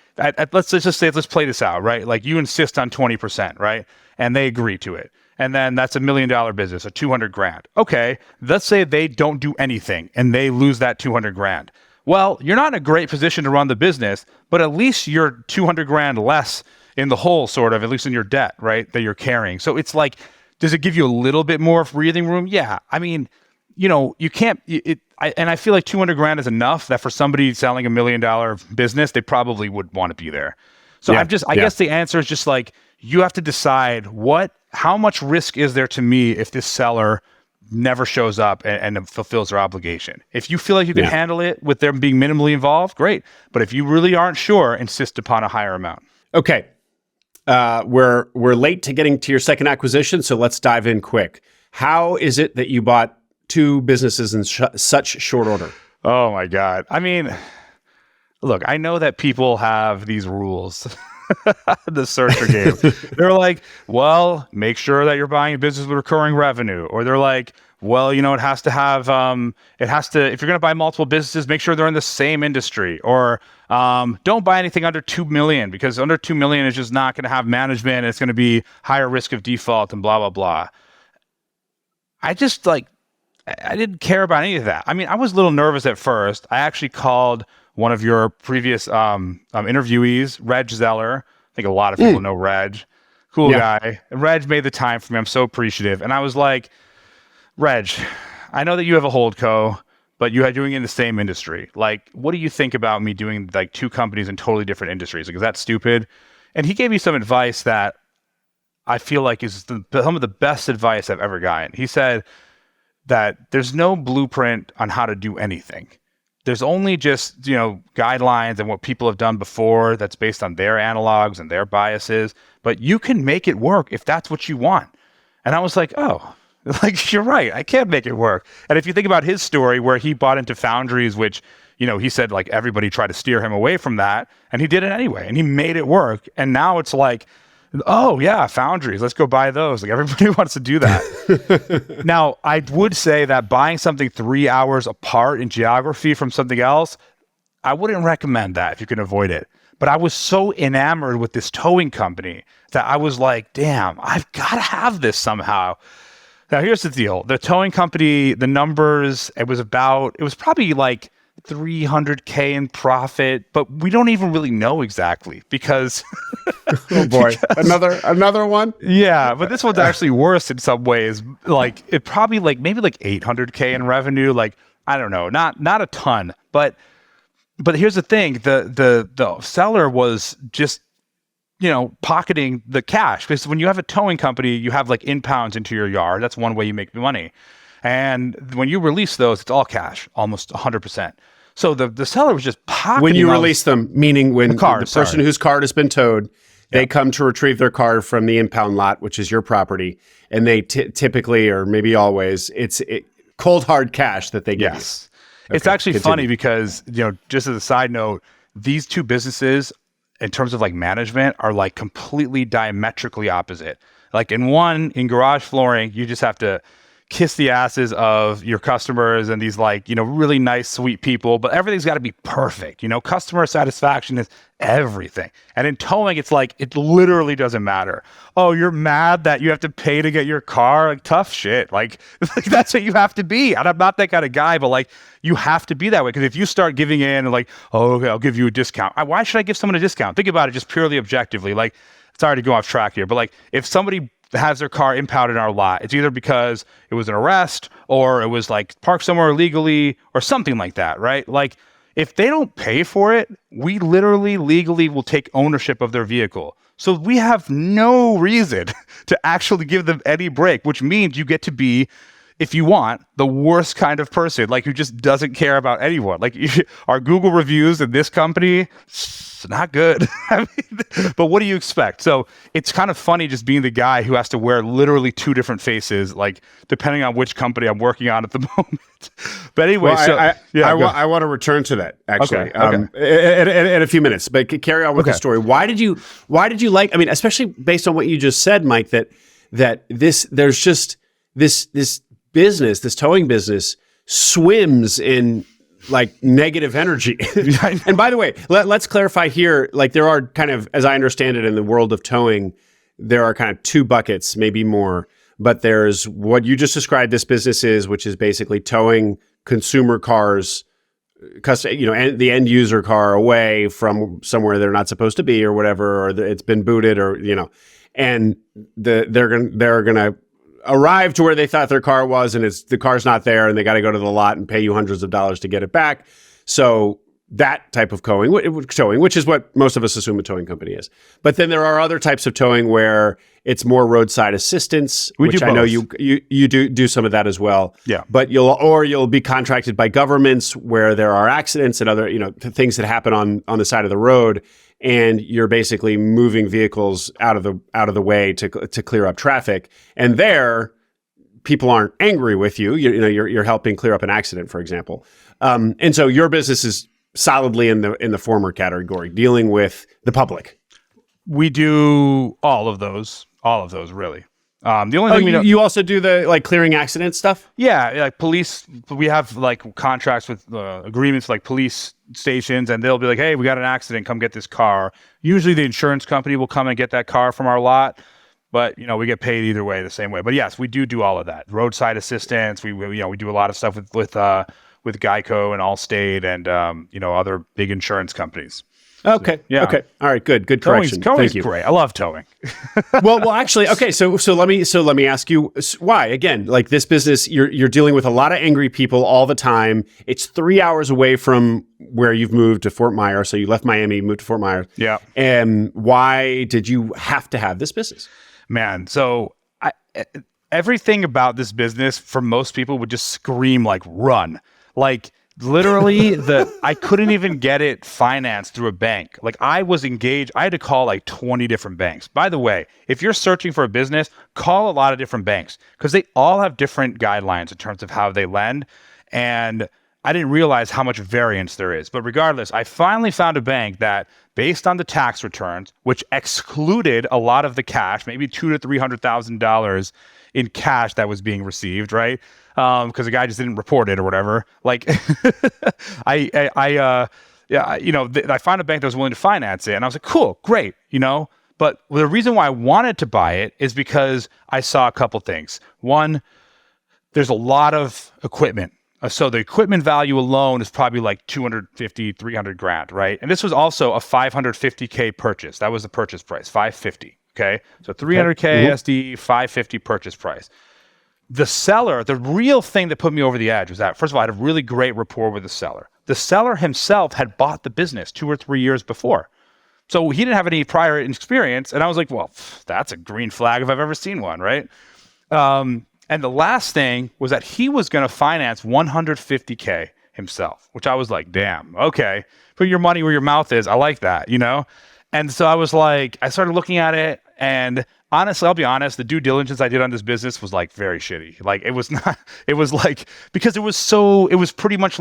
let's just say, let's play this out, right? Like, you insist on 20%, right? And they agree to it. And then that's $1 million business, or $200,000. Okay, let's say they don't do anything and they lose that $200,000. Well, you're not in a great position to run the business, but at least you're $200,000 less in the hole, sort of, at least in your debt, right, that you're carrying. So it's like, does it give you a little bit more breathing room? Yeah. I mean, you can't, and I feel like $200,000 is enough that for somebody selling $1 million business, they probably would want to be there. So I guess the answer is just like, you have to decide how much risk is there to me if this seller never shows up and fulfills their obligation. If you feel like you can handle it with them being minimally involved, great. But if you really aren't sure, insist upon a higher amount. Okay. We're late to getting to your second acquisition, so let's dive in quick. How is it that you bought two businesses in such short order? Oh my God. I mean, look, I know that people have these rules. The searcher game. They're like, well, make sure that you're buying a business with recurring revenue. Or they're like, well, it has to have, if you're going to buy multiple businesses, make sure they're in the same industry. Or don't buy anything under 2 million because under 2 million is just not going to have management. And it's going to be higher risk of default and blah, blah, blah. I didn't care about any of that. I mean, I was a little nervous at first. I actually called one of your previous interviewees, Reg Zeller. I think a lot of people know Reg. Cool guy. And Reg made the time for me. I'm so appreciative. And I was like, Reg, I know that you have a holdco, but you are doing it in the same industry. Like, what do you think about me doing like two companies in totally different industries? Like, is that stupid? And he gave me some advice that I feel like is some of the best advice I've ever gotten. He said that there's no blueprint on how to do anything. There's only just, guidelines and what people have done before that's based on their analogs and their biases, but you can make it work if that's what you want. And I was like, oh, like, you're right. I can make it work. And if you think about his story where he bought into foundries, which, he said like everybody tried to steer him away from that, and he did it anyway, and he made it work. And now it's like, oh yeah, foundries, let's go buy those. Like everybody wants to do that. Now, I would say that buying something 3 hours apart in geography from something else, I wouldn't recommend that if you can avoid it. But I was so enamored with this towing company that I was like, damn, I've got to have this somehow. Now, here's the deal. The towing company, the numbers, it was probably like $300K in profit, but we don't even really know exactly because oh boy, another one. Yeah, but this one's actually worse in some ways. Like it probably maybe like $800K in revenue. Like I don't know, not a ton, but here's the thing: the seller was just pocketing the cash, because when you have a towing company, you have like impounds into your yard. That's one way you make money. And when you release those, it's all cash, almost 100%. So the seller was just pocketing. When you release them, meaning when the person whose car has been towed, they come to retrieve their car from the impound lot, which is your property, and they typically, or maybe always, it's cold hard cash that they give you. Okay, it's actually funny because, just as a side note, these two businesses, in terms of like management, are like completely diametrically opposite. Like in garage flooring, you just have to kiss the asses of your customers and these like, really nice, sweet people, but everything's got to be perfect. Customer satisfaction is everything. And in towing, it's like, it literally doesn't matter. Oh, you're mad that you have to pay to get your car? Like, tough shit. Like that's what you have to be. And I'm not that kind of guy, but like, you have to be that way. Because if you start giving in and like, oh, okay, I'll give you a discount. Why should I give someone a discount? Think about it just purely objectively. Like, sorry to go off track here, but like, if somebody has their car impounded in our lot, it's either because it was an arrest or it was like parked somewhere illegally or something like that, right? Like if they don't pay for it, we literally legally will take ownership of their vehicle. So we have no reason to actually give them any break, which means you get to be, if you want, the worst kind of person, like who just doesn't care about anyone. Like our Google reviews in this company, it's not good. I mean, but what do you expect? So it's kind of funny just being the guy who has to wear literally two different faces, like depending on which company I'm working on at the moment. But anyway, I want to return to that actually in a few minutes. But carry on with the story. Why did you like? I mean, especially based on what you just said, Mike, that there's just this business, this towing business, swims in like negative energy. And by the way, let's clarify here, like there are kind of, as I understand it in the world of towing, there are kind of two buckets, maybe more, but there's what you just described this business is, which is basically towing consumer cars, and the end user car away from somewhere they're not supposed to be or whatever, or it's been booted or, and they're going to arrive to where they thought their car was, and the car's not there, and they got to go to the lot and pay you hundreds of dollars to get it back. So that type of towing, which is what most of us assume a towing company is. But then there are other types of towing where it's more roadside assistance, which I know you do some of that as well. Yeah. But you'll be contracted by governments where there are accidents and other things that happen on the side of the road, and you're basically moving vehicles out of the way to clear up traffic. And there, people aren't angry with you. You're helping clear up an accident, for example. And so your business is solidly in the former category, dealing with the public. We do all of those really. The only thing you also do the clearing accident stuff? Yeah, like police. We have contracts with agreements like police stations, and they'll be like, "Hey, we got an accident. Come get this car." Usually, the insurance company will come and get that car from our lot, but we get paid either way, the same way. But yes, we do all of that. Roadside assistance. We do a lot of stuff with Geico and Allstate and other big insurance companies. Okay. Yeah. Okay. All right. Good correction. Towing's Thank you. Great. I love towing. well, actually, okay. So let me ask you why. Again, this business, you're dealing with a lot of angry people all the time. It's 3 hours away from where you've moved to Fort Myers. So you left Miami, moved to Fort Myers. Yeah. And why did you have to have this business? Man, so everything about this business for most people would just scream run. Literally, I couldn't even get it financed through a bank. I was engaged. I had to call 20 different banks. By the way, if you're searching for a business, call a lot of different banks because they all have different guidelines in terms of how they lend. And I didn't realize how much variance there is. But regardless, I finally found a bank that, based on the tax returns, which excluded a lot of the cash, maybe $200,000 to $300,000 in cash that was being received, right? Because the guy just didn't report it or whatever. I found a bank that was willing to finance it, and I was like, cool, great, But the reason why I wanted to buy it is because I saw a couple things. One, there's a lot of equipment. So the equipment value alone is probably $250,000, $300,000, right? And this was also a $550K purchase. That was the purchase price, $550. Okay, so $300K SD, $550 purchase price. The seller, the real thing that put me over the edge was that, first of all, I had a really great rapport with the seller. The seller himself had bought the business 2 or 3 years before. So he didn't have any prior experience. And I was like, well, that's a green flag if I've ever seen one, right? And the last thing was that he was going to finance $150K himself, which I was like, damn, okay. Put your money where your mouth is. I like that, And so I was I started looking at it, and honestly, I'll be honest, the due diligence I did on this business was very shitty. It was not, it was because it was pretty much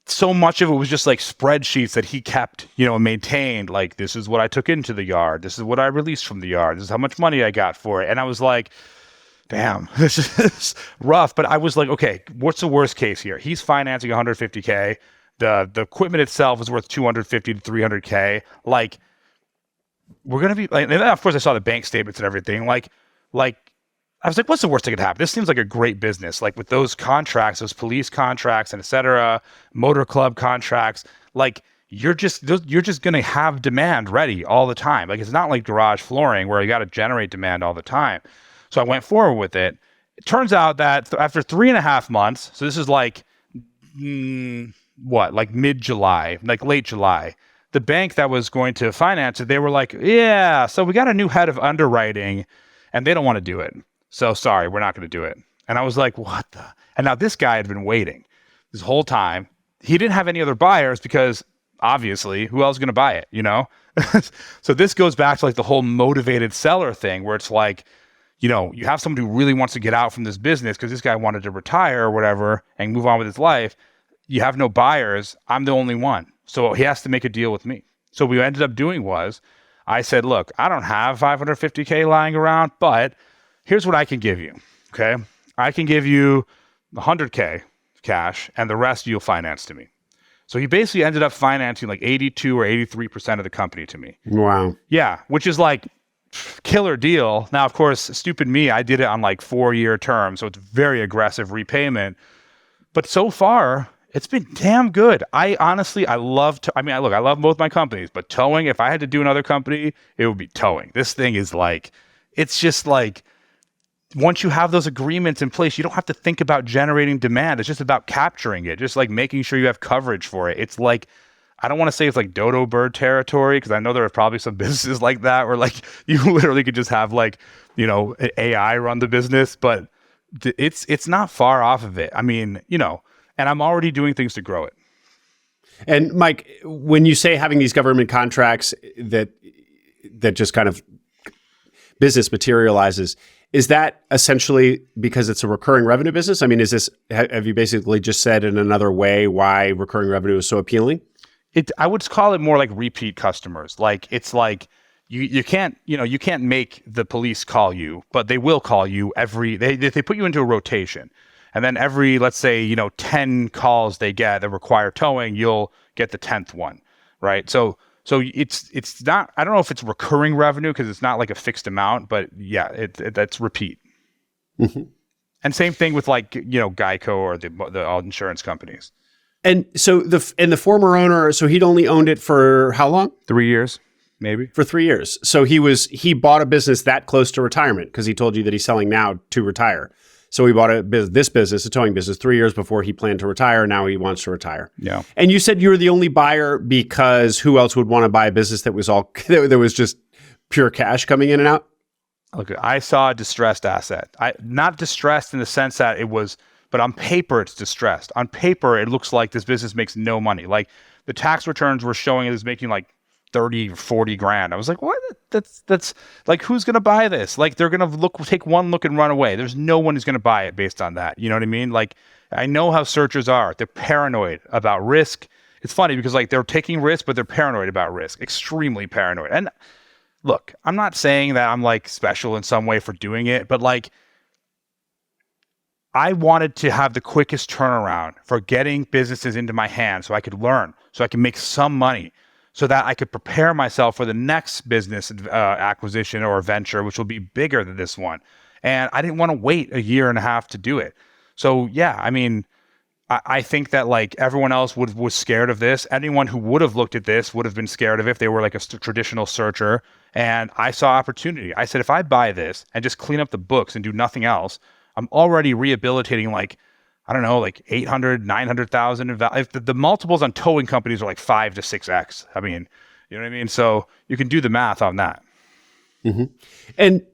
so much of it was just spreadsheets that he kept, and maintained. This is what I took into the yard. This is what I released from the yard. This is how much money I got for it. And I was like, damn, this is rough. But I was like, okay, what's the worst case here? He's financing $150K. The equipment itself is worth $250 to $300K. We're going to be and then of course I saw the bank statements and everything. I was like, what's the worst that could happen? This seems like a great business. With those contracts, those police contracts and et cetera, motor club contracts, you're just going to have demand ready all the time. It's not like garage flooring where you got to generate demand all the time. So I went forward with it. It turns out that after 3.5 months, so this is mid-July, late July, the bank that was going to finance it, they were like, yeah, so we got a new head of underwriting and they don't want to do it. So sorry, we're not going to do it. And I was like, what the? And now this guy had been waiting this whole time. He didn't have any other buyers because obviously who else is going to buy it, So this goes back to the whole motivated seller thing where it's you have someone who really wants to get out from this business because this guy wanted to retire or whatever and move on with his life. You have no buyers. I'm the only one. So he has to make a deal with me. So what we ended up doing was I said, look, I don't have $550K lying around, but here's what I can give you. Okay. I can give you $100K cash and the rest you'll finance to me. So he basically ended up financing 82 or 83% of the company to me. Wow. Yeah. Which is killer deal. Now, of course, stupid me, I did it on 4-year terms. So it's very aggressive repayment. But so far, it's been damn good. I love I love both my companies, but towing, if I had to do another company, it would be towing. This thing is it's just once you have those agreements in place, you don't have to think about generating demand. It's just about capturing it, just making sure you have coverage for it. It's I don't want to say it's like dodo bird territory, because I know there are probably some businesses like that where like you literally could just have like, an AI run the business, but it's not far off of it. I mean, and I'm already doing things to grow it. And Mike, when you say having these government contracts that just kind of business materializes, is that essentially because it's a recurring revenue business? I mean, have you basically just said in another way why recurring revenue is so appealing? I would call it more like repeat customers. Like it's like you can't make the police call you, but they will call you they put you into a rotation. And then every, let's say, 10 calls they get that require towing, you'll get the 10th one, right? So it's not, I don't know if it's recurring revenue because it's not like a fixed amount, but yeah, that's repeat. Mm-hmm. And same thing with like, Geico or the all insurance companies. And so the former owner, so he'd only owned it for how long? 3 years, maybe. For 3 years. So he bought a business that close to retirement because he told you that he's selling now to retire. So he bought this business, a towing business, 3 years before he planned to retire. Now he wants to retire. Yeah. And you said you were the only buyer because who else would want to buy a business that was that was just pure cash coming in and out? Look, I saw a distressed asset. Not distressed in the sense that it was, but on paper it's distressed. On paper, it looks like this business makes no money. Like the tax returns were showing it is making like 30 or 40 grand. I was like, what? That's like, who's going to buy this? Like, they're going to take one look and run away. There's no one who's going to buy it based on that. You know what I mean? Like, I know how searchers are. They're paranoid about risk. It's funny because like they're taking risk, but they're paranoid about risk, extremely paranoid. And look, I'm not saying that I'm like special in some way for doing it, but like, I wanted to have the quickest turnaround for getting businesses into my hands so I could learn, so I can make some money, so that I could prepare myself for the next business acquisition or venture, which will be bigger than this one. And I didn't want to wait a year and a half to do it. So yeah, I mean, I think that like everyone else was scared of this. Anyone who would have looked at this would have been scared of it if they were like a traditional searcher. And I saw opportunity. I said, if I buy this and just clean up the books and do nothing else, I'm already rehabilitating like, I don't know, like 800, 900,000. If the multiples on towing companies are like 5 to 6x, I mean, you know what I mean? So you can do the math on that. Mm-hmm. And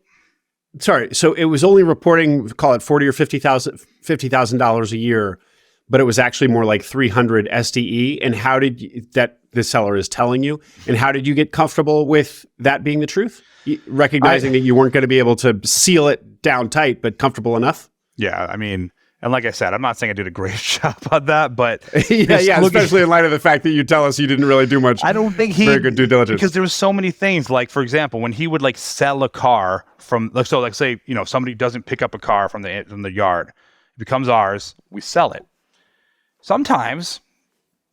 sorry, so it was only reporting, call it $40,000 or $50,000 a year, but it was actually more like 300 SDE. And how did that the seller is telling you? And how did you get comfortable with that being the truth? Recognizing that you weren't going to be able to seal it down tight, but comfortable enough? Yeah, I mean, and like I said, I'm not saying I did a great job on that, but yeah, especially in light of the fact that you tell us you didn't really do much. I don't think very good due diligence, because there was so many things. Like for example, when he would like sell a car from, so like say somebody doesn't pick up a car from the yard, it becomes ours, we sell it. Sometimes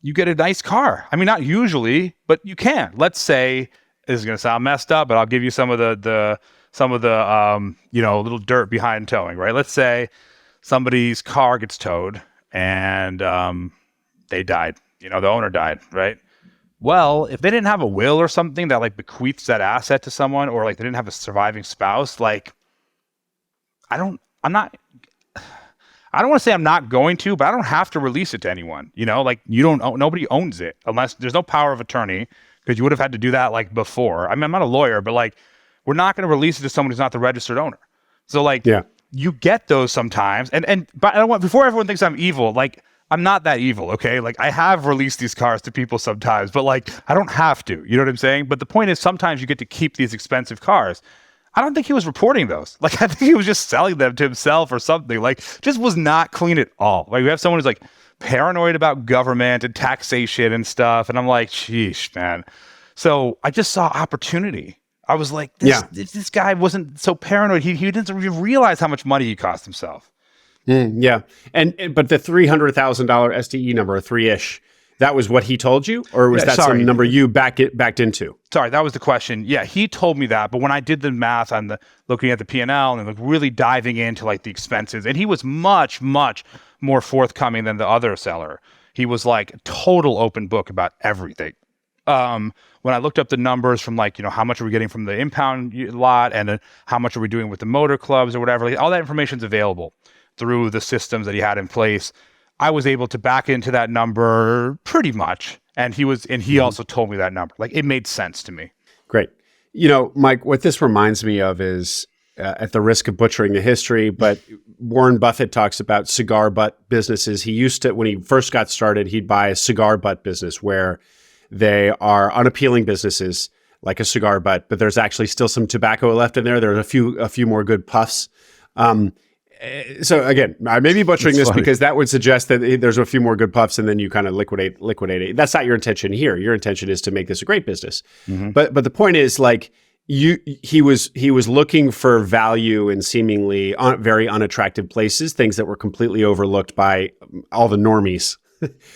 you get a nice car. I mean, not usually, but you can. Let's say this is going to sound messed up, but I'll give you some of the little dirt behind towing. Right? Let's say somebody's car gets towed and they died. The owner died, right? Well, if they didn't have a will or something that like bequeaths that asset to someone, or like they didn't have a surviving spouse, like I don't want to say I'm not going to, but I don't have to release it to anyone. Like nobody owns it unless there's no power of attorney, because you would have had to do that like before. I mean, I'm not a lawyer, but like we're not going to release it to someone who's not the registered owner. So like, yeah. You get those sometimes, but I don't want, before everyone thinks I'm evil, like I'm not that evil, okay? Like I have released these cars to people sometimes, but like I don't have to, you know what I'm saying? But the point is sometimes you get to keep these expensive cars. I don't think he was reporting those. Like I think he was just selling them to himself or something. Like just was not clean at all. Like we have someone who's like paranoid about government and taxation and stuff, and I'm like, sheesh, man. So I just saw opportunity. I was like, this guy wasn't so paranoid. He didn't even realize how much money he cost himself. Yeah. But the $300,000 SDE number, 3-ish, that was what he told you? Or was that some number you backed into? Sorry, that was the question. Yeah, he told me that. But when I did the math on looking at the P&L and like really diving into like the expenses, and he was much, much more forthcoming than the other seller. He was like a total open book about everything. When I looked up the numbers from like, how much are we getting from the impound lot, and then how much are we doing with the motor clubs or whatever, like, all that information is available through the systems that he had in place. I was able to back into that number pretty much. And he also told me that number. Like, it made sense to me. Great. Mike, what this reminds me of is, at the risk of butchering the history, but Warren Buffett talks about cigar butt businesses. He used to, when he first got started, he'd buy a cigar butt business where they are unappealing businesses like a cigar butt, but there's actually still some tobacco left in there. There's a few more good puffs. So again, I may be butchering this because that would suggest that there's a few more good puffs and then you kind of liquidate it. That's not your intention here. Your intention is to make this a great business. Mm-hmm. But the point is, like, he was looking for value in seemingly very unattractive places, things that were completely overlooked by all the normies.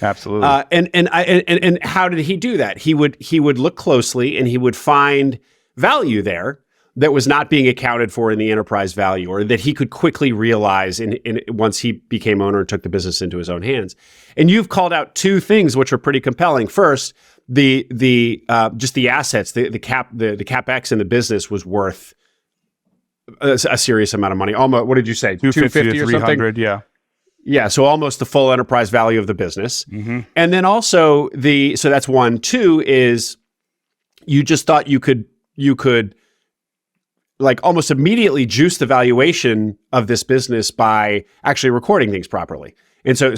Absolutely. And how did he do that? He would look closely and he would find value there that was not being accounted for in the enterprise value, or that he could quickly realize in once he became owner and took the business into his own hands. And you've called out two things which are pretty compelling. First, the just the assets, the capex in the business was worth a serious amount of money. Almost, what did you say? 250 to 300, yeah. Yeah, so almost the full enterprise value of the business. Mm-hmm. And then also so that's one. Two is you just thought you could like almost immediately juice the valuation of this business by actually recording things properly. And so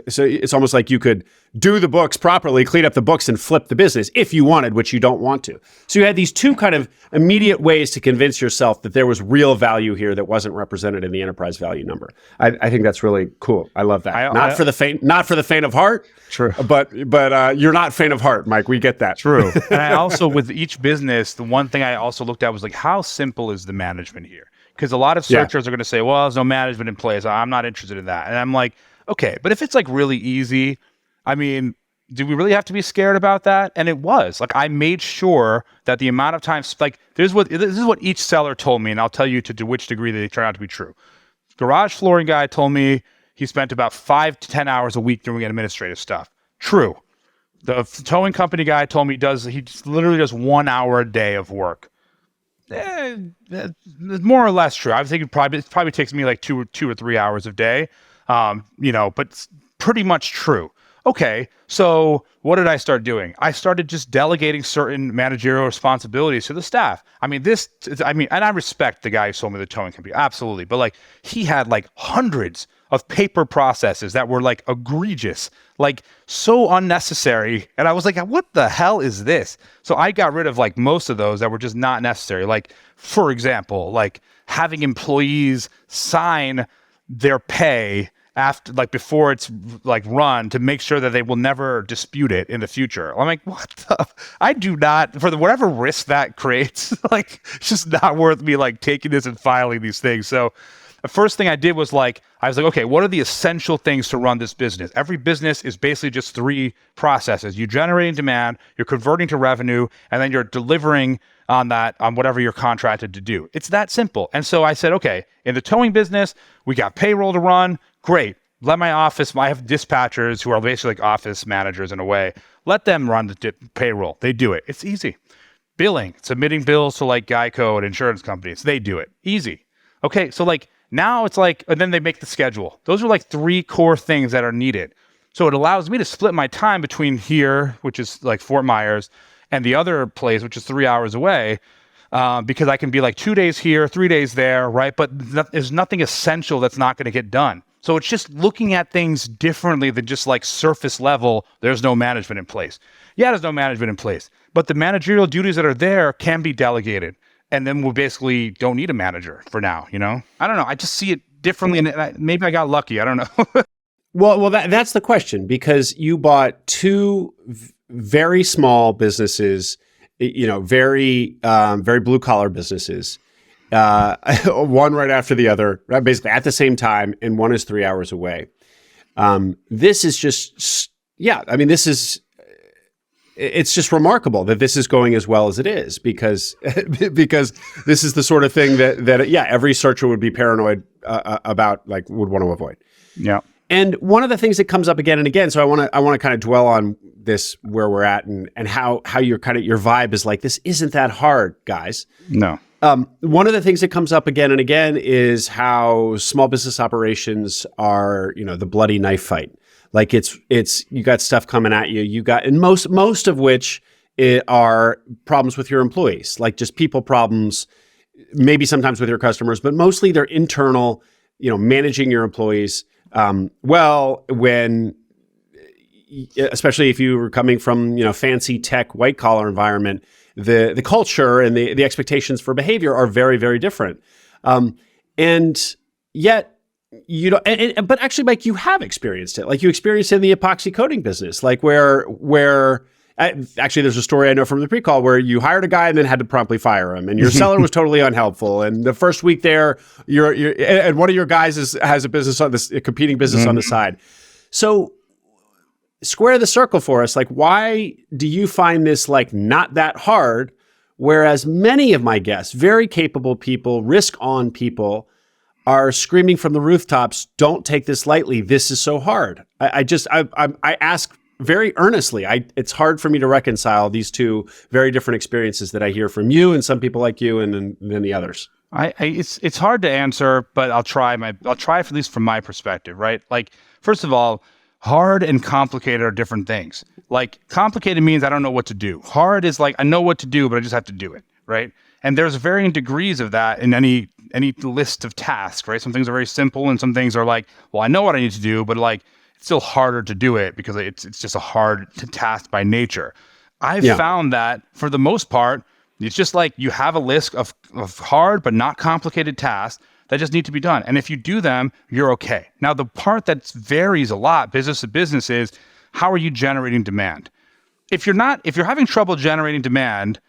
it's almost like you could do the books properly, clean up the books, and flip the business if you wanted, which you don't want to. So you had these two kind of immediate ways to convince yourself that there was real value here that wasn't represented in the enterprise value number. I think that's really cool. I love that. Not for the faint of heart. True. But you're not faint of heart, Mike. We get that. True. And I also, with each business, the one thing I also looked at was like, how simple is the management here? Because a lot of searchers are going to say, well, there's no management in place. I'm not interested in that. And I'm like, okay, but if it's like really easy, I mean, do we really have to be scared about that? And it was. Like, I made sure that the amount of time, like, this is what each seller told me, and I'll tell you to which degree they turn out to be true. Garage flooring guy told me he spent about 5 to 10 hours a week doing administrative stuff. True. The towing company guy told me he literally does 1 hour a day of work. More or less true. I think it probably takes me like 2 or 3 hours a day. But it's pretty much true. Okay, so what did I start doing? I started just delegating certain managerial responsibilities to the staff. And I respect the guy who sold me the towing company, absolutely. But like, he had like hundreds of paper processes that were like egregious, like so unnecessary. And I was like, what the hell is this? So I got rid of like most of those that were just not necessary. Like, for example, like having employees sign their pay after, like, before it's like run, to make sure that they will never dispute it in the future. I'm like, what the? I do not, for whatever risk that creates, like, it's just not worth me like taking this and filing these things. So the first thing I did was I was like, okay, what are the essential things to run this business? Every business is basically just 3 processes. You're generating demand, you're converting to revenue, and then you're delivering on whatever you're contracted to do. It's that simple. And so I said, okay, in the towing business, we got payroll to run. Great. Let I have dispatchers who are basically like office managers in a way. Let them run the payroll. They do it. It's easy. Billing, submitting bills to like Geico and insurance companies. They do it. Easy. Okay, so like now it's like, and then they make the schedule. Those are like 3 core things that are needed. So it allows me to split my time between here, which is like Fort Myers, and the other place, which is 3 hours away, because I can be like 2 days here, 3 days there, right? But there's nothing essential that's not going to get done. So it's just looking at things differently than just like surface level, there's no management in place. Yeah, there's no management in place, but the managerial duties that are there can be delegated. And then we basically don't need a manager for now, I don't know. I just see it differently, and maybe I got lucky. I don't know. Well, that's the question, because you bought 2 very small businesses, very blue collar businesses, one right after the other, right, basically at the same time, and one is 3 hours away. This is just, it's just remarkable that this is going as well as it is, because this is the sort of thing that every searcher would be paranoid about, like, would want to avoid. Yeah. And one of the things that comes up again and again, so I want to kind of dwell on this, where we're at, and how your vibe is like, this isn't that hard, guys. No. One of the things that comes up again and again is how small business operations are, the bloody knife fight. Like it's you got stuff coming at you. You got, and most of which are problems with your employees, like just people problems, maybe sometimes with your customers, but mostly they're internal, managing your employees. When, especially if you were coming from, fancy tech, white collar environment, the culture and the expectations for behavior are very, very different. And yet, but actually, Mike, you have experienced it. Like you experienced it in the epoxy coating business, like where actually there's a story I know from the pre-call where you hired a guy and then had to promptly fire him, and your seller was totally unhelpful. And the first week there, and one of your guys has a business on this, a competing business on the side. So square the circle for us. Like, why do you find this like not that hard? Whereas many of my guests, very capable people, risk-on people, are screaming from the rooftops, "Don't take this lightly. This is so hard." I ask very earnestly. It's hard for me to reconcile these two very different experiences that I hear from you and some people like you, and then the others. It's hard to answer, but I'll try at least from my perspective, right? Like, first of all, hard and complicated are different things. Like, complicated means I don't know what to do. Hard is like I know what to do, but I just have to do it, right? And there's varying degrees of that in any list of tasks, right? Some things are very simple, and some things are like, well, I know what I need to do, but like it's still harder to do it because it's just a hard task by nature. I've found that for the most part, it's just like you have a list of hard but not complicated tasks that just need to be done. And if you do them, you're okay. Now, the part that varies a lot, business to business, is how are you generating demand? If you're having trouble generating demand,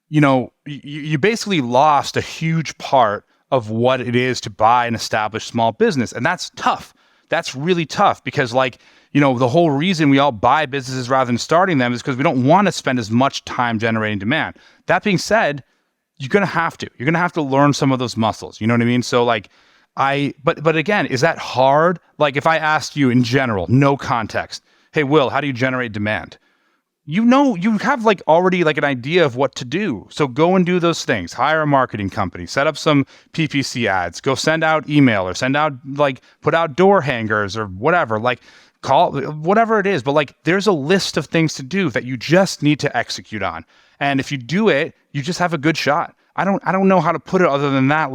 you basically lost a huge part of what it is to buy an established small business. And that's tough. That's really tough because the whole reason we all buy businesses rather than starting them is because we don't want to spend as much time generating demand. That being said, you're going to have to learn some of those muscles. You know what I mean? So but again, is that hard? Like if I asked you in general, no context, hey, Will, how do you generate demand? You have already an idea of what to do. So go and do those things. Hire a marketing company, set up some PPC ads, go send out email or send out put out door hangers or whatever, call whatever it is. But there's a list of things to do that you just need to execute on. And if you do it, you just have a good shot. I don't know how to put it other than that.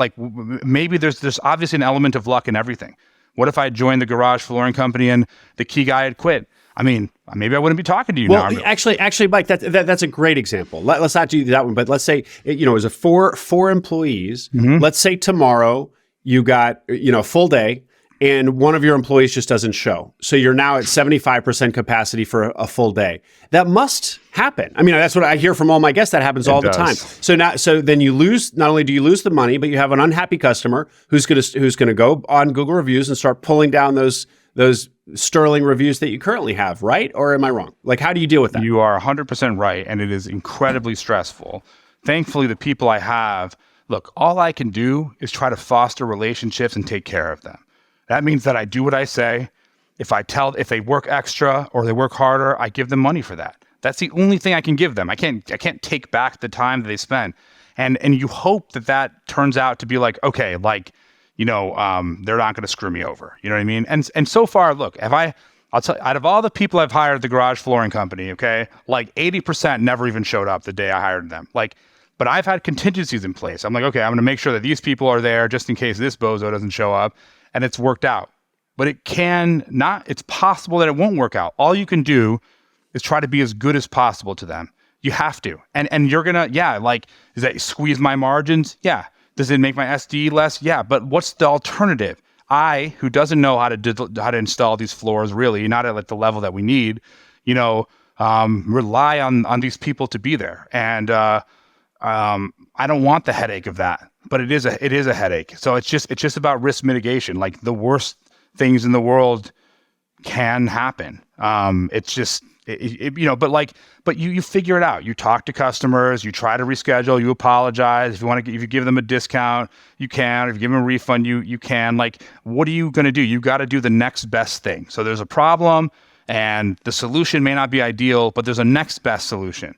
Maybe there's obviously an element of luck in everything. What if I joined the garage flooring company and the key guy had quit? I mean, maybe I wouldn't be talking to you now. Well, actually, Mike, that's a great example. Let's not do that one, but let's say, it was a four employees. Mm-hmm. Let's say tomorrow you got, a full day and one of your employees just doesn't show. So you're now at 75% capacity for a full day. That must happen. I mean, that's what I hear from all my guests. That happens all the time. So then you lose, not only do you lose the money, but you have an unhappy customer who's going to go on Google reviews and start pulling down those sterling reviews that you currently have, right? Or am I wrong? How do you deal with that? You are 100% right, and it is incredibly stressful. Thankfully, the people I have, look, all I can do is try to foster relationships and take care of them. That means that I do what I say. If they work extra or they work harder, I give them money for that. That's the only thing I can give them. I can't take back the time that they spend. And you hope that turns out to be okay, they're not going to screw me over. You know what I mean? And so far, look, I'll tell you, out of all the people I've hired at the garage flooring company, okay, 80% never even showed up the day I hired them. But I've had contingencies in place. I'm okay, I'm going to make sure that these people are there just in case this bozo doesn't show up, and it's worked out. But it's possible that it won't work out. All you can do is try to be as good as possible to them. You have to. And you're going to, does that squeeze my margins? Yeah. Does it make my SD less? Yeah, but what's the alternative? Who doesn't know how to install these floors, really, not at the level that we need, rely on these people to be there. And I don't want the headache of that, but it is a headache. So it's just about risk mitigation. The worst things in the world can happen. But you figure it out. You talk to customers, you try to reschedule, you apologize. If you give them a discount, you can. If you give them a refund, you can. What are you going to do? You got to do the next best thing. So there's a problem and the solution may not be ideal, but there's a next best solution.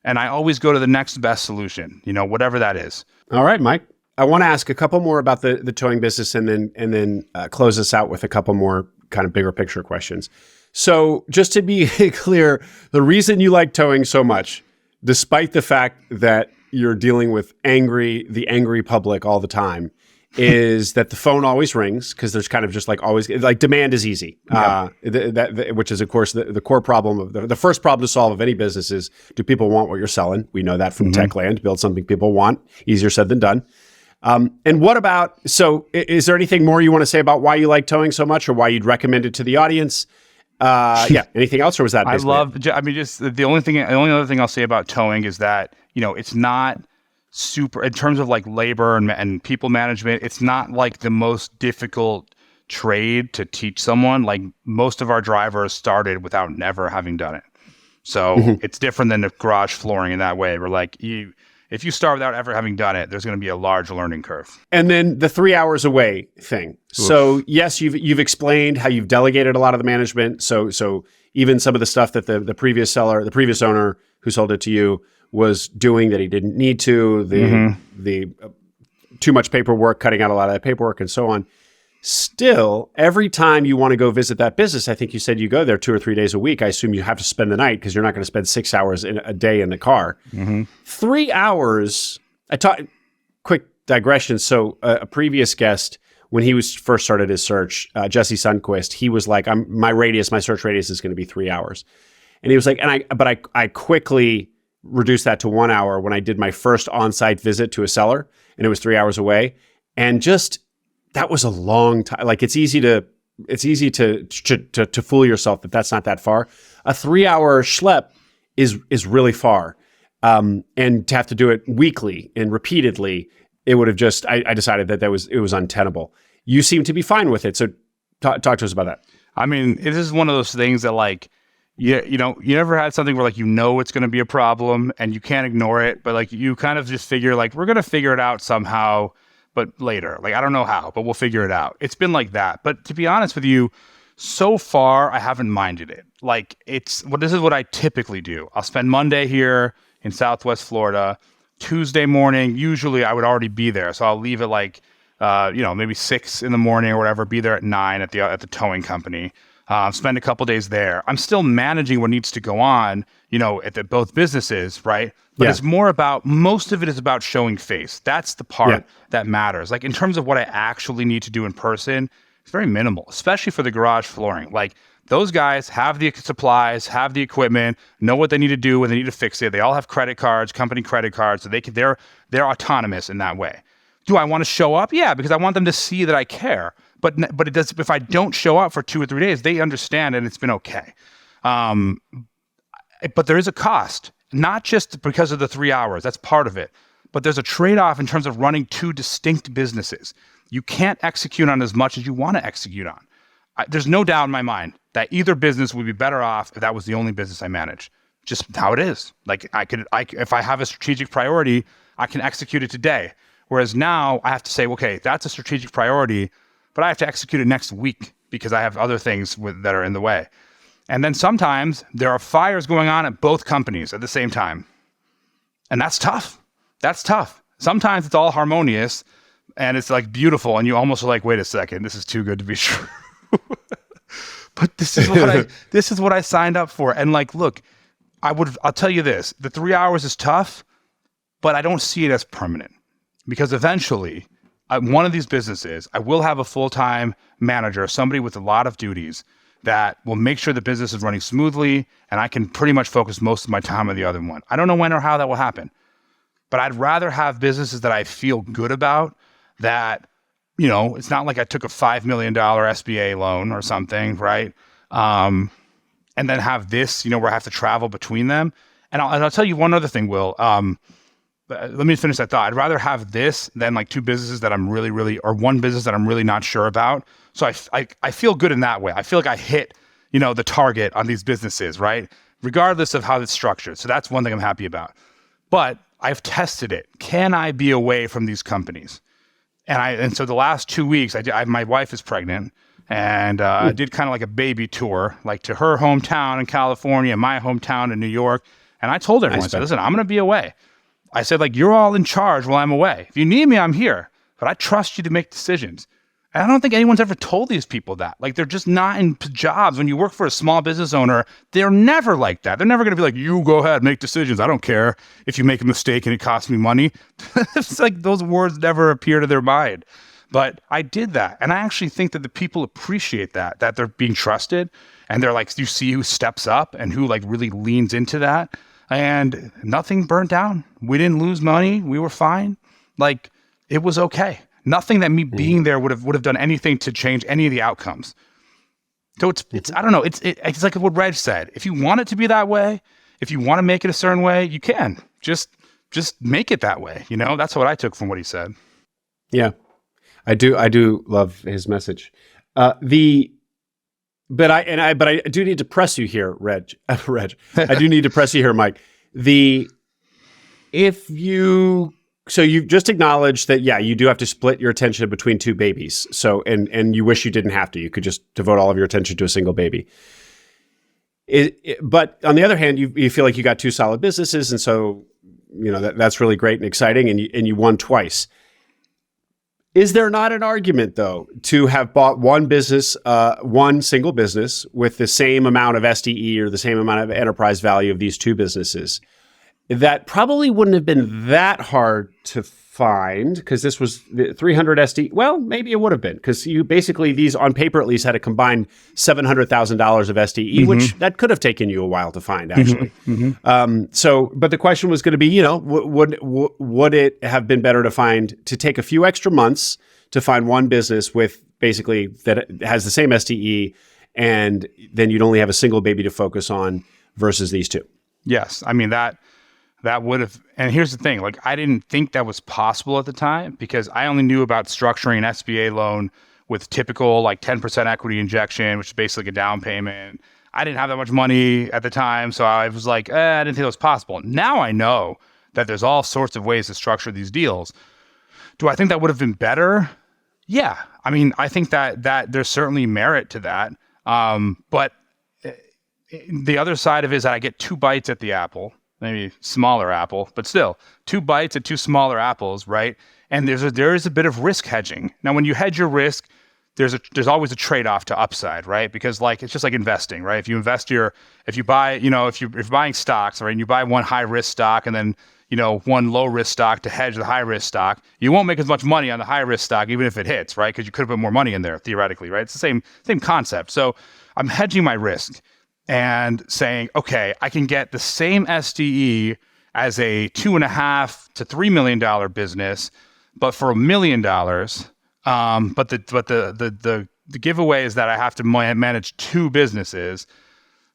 And I always go to the next best solution, whatever that is. All right, Mike. I want to ask a couple more about the towing business and then close us out with a couple more kind of bigger picture questions. So just to be clear, the reason you like towing so much, despite the fact that you're dealing with the angry public all the time, is that the phone always rings because there's kind of just like always like demand is easy, which is of course the core problem of the first problem to solve of any business is, do people want what you're selling? We know that from tech land. Build something people want. Easier said than done. And what about, so is there anything more you want to say about why you like towing so much or why you'd recommend it to the audience? Anything else, or was that basically the only other thing I'll say about towing is that, it's not super, in terms of like labor and people management, it's not like the most difficult trade to teach someone. Like most of our drivers started without never having done it. So it's different than the garage flooring in that way. We're like, if you start without ever having done it, there's going to be a large learning curve. And then the 3 hours away thing. Oof. So yes, you've explained how you've delegated a lot of the management. So even some of the stuff that the previous owner who sold it to you was doing that he didn't need to, the too much paperwork, cutting out a lot of that paperwork and so on. Still, every time you want to go visit that business, I think you said you go there 2 or 3 days a week. I assume you have to spend the night because you're not going to spend 6 hours in a day in the car. 3 hours. Quick digression. So a previous guest, when he was first started his search, Jesse Sundquist, he was like, my search radius is going to be 3 hours. And he was like, but I quickly reduced that to 1 hour when I did my first on-site visit to a seller, and it was 3 hours away. And just, that was a long time. Like it's easy to fool yourself that that's not that far. A 3 hour schlep is really far. And to have to do it weekly and repeatedly, it would have just, I decided that it was untenable. You seem to be fine with it. So talk to us about that. I mean, it is one of those things that like, you never had something where like, it's going to be a problem and you can't ignore it, but like you kind of just figure like, we're going to figure it out somehow, but later. Like, I don't know how, but we'll figure it out. It's been like that. But to be honest with you, so far, I haven't minded it. Like, this is what I typically do. I'll spend Monday here in Southwest Florida. Tuesday morning, usually I would already be there. So I'll leave at like, maybe 6 in the morning or whatever, be there at 9 at the towing company. Spend a couple days there. I'm still managing what needs to go on, at both businesses, right? But it's more about, most of it is about showing face. That's the part that matters. Like in terms of what I actually need to do in person, it's very minimal, especially for the garage flooring. Like those guys have the supplies, have the equipment, know what they need to do when they need to fix it. They all have credit cards, company credit cards, so they're autonomous in that way. Do I want to show up? Yeah, because I want them to see that I care. But it does. If I don't show up for 2 or 3 days, they understand and it's been okay. But there is a cost, not just because of the 3 hours. That's part of it. But there's a trade-off in terms of running 2 distinct businesses. You can't execute on as much as you want to execute on. There's no doubt in my mind that either business would be better off if that was the only business I manage. Just how it is. Like if I have a strategic priority, I can execute it today. Whereas now I have to say, okay, that's a strategic priority, but I have to execute it next week because I have other things that are in the way. And then sometimes there are fires going on at both companies at the same time. And that's tough. Sometimes it's all harmonious and it's like beautiful and you almost are like, wait a second, this is too good to be true. But this is what I signed up for. And like, look, I'll tell you this, the 3 hours is tough, but I don't see it as permanent because eventually one of these businesses, I will have a full-time manager, somebody with a lot of duties that will make sure the business is running smoothly and I can pretty much focus most of my time on the other one. I don't know when or how that will happen, but I'd rather have businesses that I feel good about that, it's not like I took a $5 million SBA loan or something, right? And then have this, where I have to travel between them. And I'll tell you one other thing, Will. Let me finish that thought. I'd rather have this than like 2 businesses that I'm really, or one business that I'm really not sure about. So I feel good in that way. I feel like I hit, the target on these businesses, right? Regardless of how it's structured. So that's one thing I'm happy about. But I've tested it. Can I be away from these companies? And so the last 2 weeks, my wife is pregnant and I did kind of like a baby tour, like to her hometown in California, my hometown in New York. And I told everyone, I said, listen, I'm going to be away. I said, like, you're all in charge while I'm away. If you need me, I'm here. But I trust you to make decisions. And I don't think anyone's ever told these people that. Like, they're just not in jobs. When you work for a small business owner, they're never like that. They're never going to be like, you go ahead, make decisions. I don't care if you make a mistake and it costs me money. It's like those words never appear to their mind. But I did that. And I actually think that the people appreciate that they're being trusted. And they're like, you see who steps up and who like really leans into that. And nothing burnt down. We didn't lose money. We were fine. Like, it was okay. Nothing that me being there would have done anything to change any of the outcomes. So it's I don't know. It's like what Reg said. If you want it to be that way, if you want to make it a certain way, you can. Just make it that way. You know, that's what I took from what he said. Yeah, I do love his message. But I do need to press you here, Reg. I do need to press you here, Mike. So you've just acknowledged that, yeah, you do have to split your attention between two babies. So, and you wish you didn't have to. You could just devote all of your attention to a single baby. But on the other hand, you feel like you got two solid businesses, and so that's really great and exciting, and you won twice. Is there not an argument, though, to have bought one single business with the same amount of SDE or the same amount of enterprise value of these two businesses? That probably wouldn't have been that hard to find, because this was 300 SD. Well, maybe it would have been, because you basically, these on paper at least had a combined $700,000 of SDE, which that could have taken you a while to find, actually. But the question was going to be, would it have been better to take a few extra months to find one business with basically that has the same SDE, and then you'd only have a single baby to focus on versus these two? Yes, I mean that would have, and here's the thing, like, I didn't think that was possible at the time, because I only knew about structuring an SBA loan with typical like 10% equity injection, which is basically a down payment. I didn't have that much money at the time, so I was like, I didn't think it was possible. Now I know that there's all sorts of ways to structure these deals. Do I think that would have been better? Yeah, I mean, I think that there's certainly merit to that. But the other side of it is that I get two bites at the apple. Maybe smaller apple, but still 2 bites at 2 smaller apples, right? And there is a bit of risk hedging. Now, when you hedge your risk, there's always a trade-off to upside, right? Because like, it's just like investing, right? If you're buying stocks, right, and you buy one high risk stock and then, one low risk stock to hedge the high risk stock, you won't make as much money on the high risk stock, even if it hits, right? Because you could have put more money in there theoretically, right? It's the same concept. So I'm hedging my risk and saying, okay, I can get the same SDE as a $2.5 to $3 million business, but for $1 million. But the giveaway is that I have to manage 2 businesses.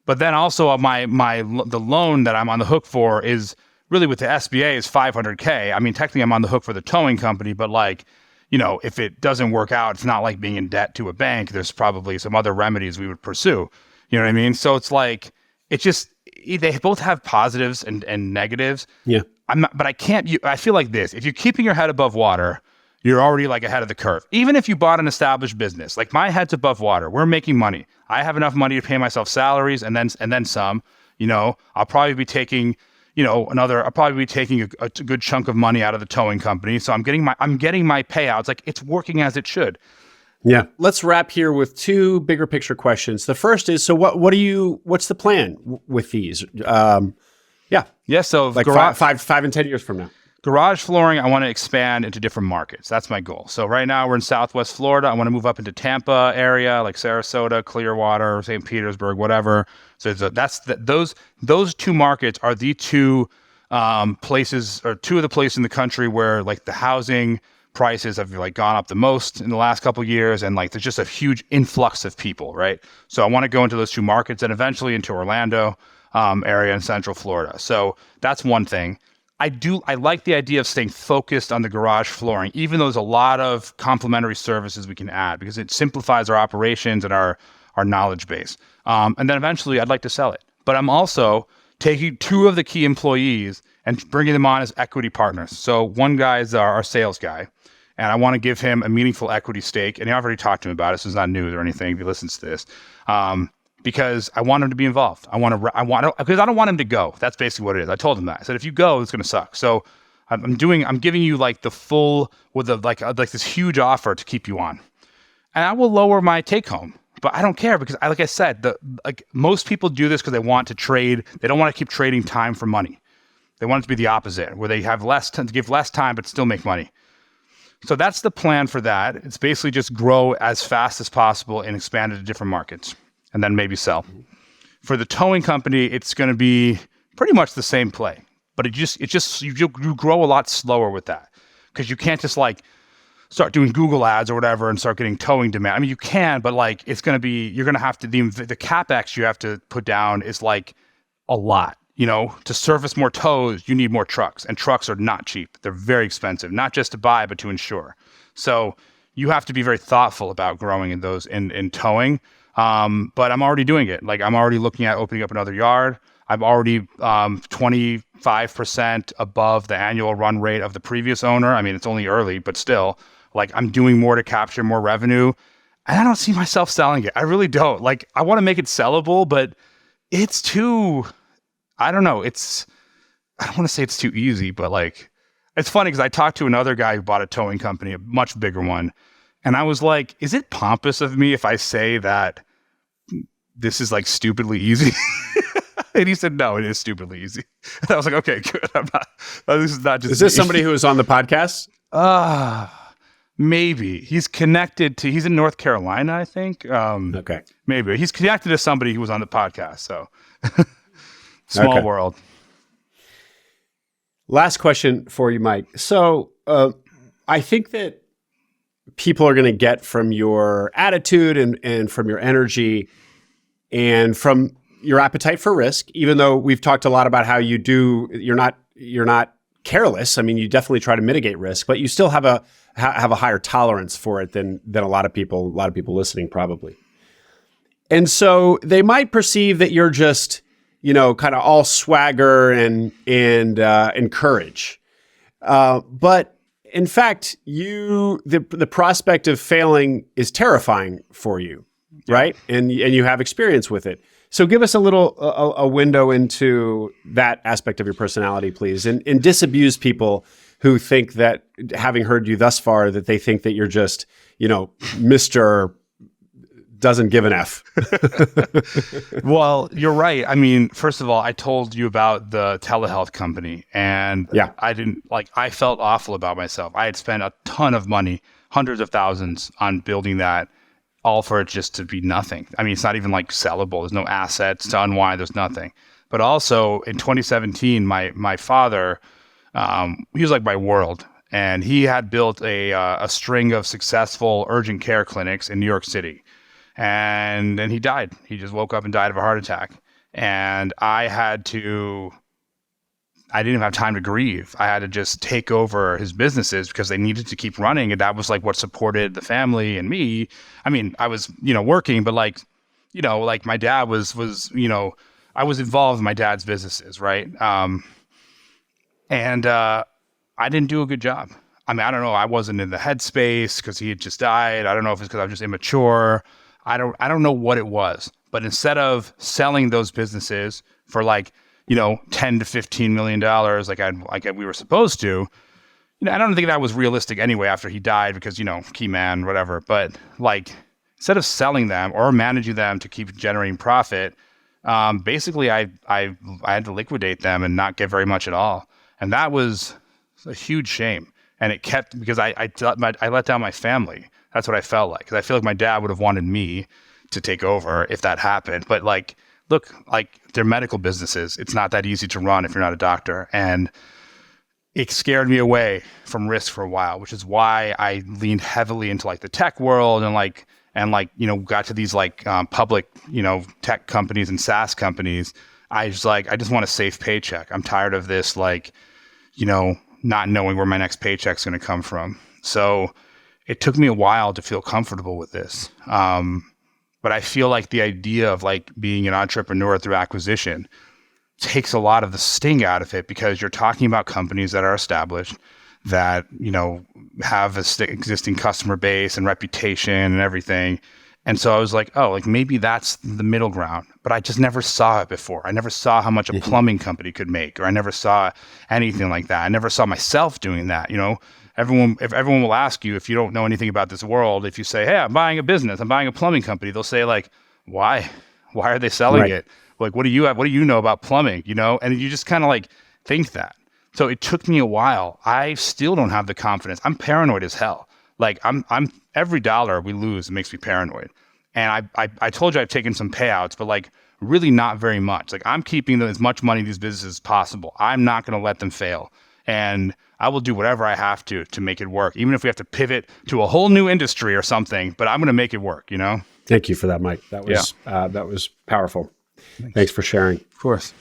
But then also the loan that I'm on the hook for is really, with the SBA, is $500K. I mean, technically I'm on the hook for the towing company, but like, if it doesn't work out, it's not like being in debt to a bank. There's probably some other remedies we would pursue. You know what I mean? So it's like, they both have positives and negatives. Yeah. But I feel like this, if you're keeping your head above water, you're already like ahead of the curve. Even if you bought an established business, like my head's above water, we're making money. I have enough money to pay myself salaries and then some. I'll probably be taking, a good chunk of money out of the towing company. So I'm getting my payouts. Like, it's working as it should. Yeah. Let's wrap here with 2 bigger picture questions. The first is, so what's the plan with these? Yeah. So like 5 and 10 years from now. Garage flooring, I want to expand into different markets. That's my goal. So right now we're in Southwest Florida. I want to move up into Tampa area, like Sarasota, Clearwater, St. Petersburg, whatever. So those 2 markets are the 2 places, or 2 of the places in the country where like the housing prices have like gone up the most in the last couple of years, and like there's just a huge influx of people, right? So I want to go into those 2 markets and eventually into Orlando area in Central Florida. So that's one thing. I like the idea of staying focused on the garage flooring, even though there's a lot of complementary services we can add, because it simplifies our operations and our knowledge base. And then eventually I'd like to sell it. But I'm also taking 2 of the key employees and bringing them on as equity partners. So one guy is our sales guy, and I want to give him a meaningful equity stake. And I've already talked to him about it, so it's not news or anything if he listens to this. Because I want him to be involved. Because I don't want him to go. That's basically what it is. I told him that. I said, if you go, it's going to suck. So I'm giving you like the full, with like this huge offer to keep you on. and I will lower my take home. But I don't care because, like I said, most people do this because they want to trade. They don't want to keep trading time for money. They want it to be the opposite, where they have less time to give less time but still make money. So that's the plan for that. It's basically just grow as fast as possible and expand into different markets, and then maybe sell. For the towing company, it's going to be pretty much the same play, but you grow a lot slower with that because you can't just like start doing Google ads or whatever and start getting towing demand. I mean, you can, but like it's going to be, you're going to have to, the CapEx you have to put down is like a lot. You know, to service more tows, you need more trucks, and trucks are not cheap. They're very expensive, not just to buy, but to insure. So you have to be very thoughtful about growing in those in towing. But I'm already doing it. Like I'm already looking at opening up another yard. I'm already 25% above the annual run rate of the previous owner. I mean, it's only early, but still, like I'm doing more to capture more revenue. And I don't see myself selling it. I really don't. Like I want to make it sellable, but it's too, I don't know. I don't want to say it's too easy, but like, it's funny because I talked to another guy who bought a towing company, a much bigger one. And I was like, is it pompous of me if I say that this is like stupidly easy? And he said, no, it is stupidly easy. And I was like, okay, good. This is not just. Is this somebody who was on the podcast? Maybe. He's in North Carolina, I think. Okay. Maybe. He's connected to somebody who was on the podcast. So small world. Last question for you, Mike. So I think that people are going to get from your attitude and from your energy and from your appetite for risk, even though we've talked a lot about how you're not careless. I mean, you definitely try to mitigate risk, but you still have a higher tolerance for it than a lot of people listening probably. And so they might perceive that you're just, kind of all swagger and courage. But in fact, the prospect of failing is terrifying for you, right? And you have experience with it. So give us a window into that aspect of your personality, please, and disabuse people who think that, having heard you thus far, that they think that you're just, Mr. doesn't give an F. Well, you're right. I mean, first of all, I told you about the telehealth company, and I felt awful about myself. I had spent a ton of money, hundreds of thousands, on building that, all for it just to be nothing. I mean, it's not even like sellable. There's no assets to unwind. There's nothing. But also in 2017, my father, he was like my world, and he had built a string of successful urgent care clinics in New York City. And then he died. He just woke up and died of a heart attack. And I didn't even have time to grieve. I had to just take over his businesses because they needed to keep running. And that was like what supported the family and me. I mean, I was, working, but like my dad was, I was involved in my dad's businesses. Right. And I didn't do a good job. I mean, I don't know. I wasn't in the headspace because he had just died. I don't know if it's because I was just immature. I don't know what it was, but instead of selling those businesses for like, $10 to $15 million, like we were supposed to, I don't think that was realistic anyway after he died because, key man, whatever. But like, instead of selling them or managing them to keep generating profit, basically I had to liquidate them and not get very much at all. And that was a huge shame. And it kept, because I let down my family. That's what I felt like. Because I feel like my dad would have wanted me to take over if that happened. But like, look, like they're medical businesses. It's not that easy to run if you're not a doctor. And it scared me away from risk for a while, which is why I leaned heavily into like the tech world and got to these like public, tech companies and SaaS companies. I just want a safe paycheck. I'm tired of this, not knowing where my next paycheck's going to come from. So it took me a while to feel comfortable with this. But I feel like the idea of like being an entrepreneur through acquisition takes a lot of the sting out of it because you're talking about companies that are established, that, have existing customer base and reputation and everything. And so I was like, oh, like maybe that's the middle ground, but I just never saw it before. I never saw how much a plumbing company could make, or I never saw anything like that. I never saw myself doing that, if everyone will ask you, if you don't know anything about this world, if you say, hey, I'm buying a business, I'm buying a plumbing company, they'll say like, why are they selling it? Like, what do you have? What do you know about plumbing? And you just kind of like think that. So it took me a while. I still don't have the confidence. I'm paranoid as hell. Like I'm every dollar we lose makes me paranoid. And I told you I've taken some payouts, but like really not very much. Like I'm keeping as much money in these businesses as possible. I'm not going to let them fail. And I will do whatever I have to make it work, even if we have to pivot to a whole new industry or something, but I'm going to make it work, Thank you for that, Mike. That was powerful. Thanks for sharing. Of course.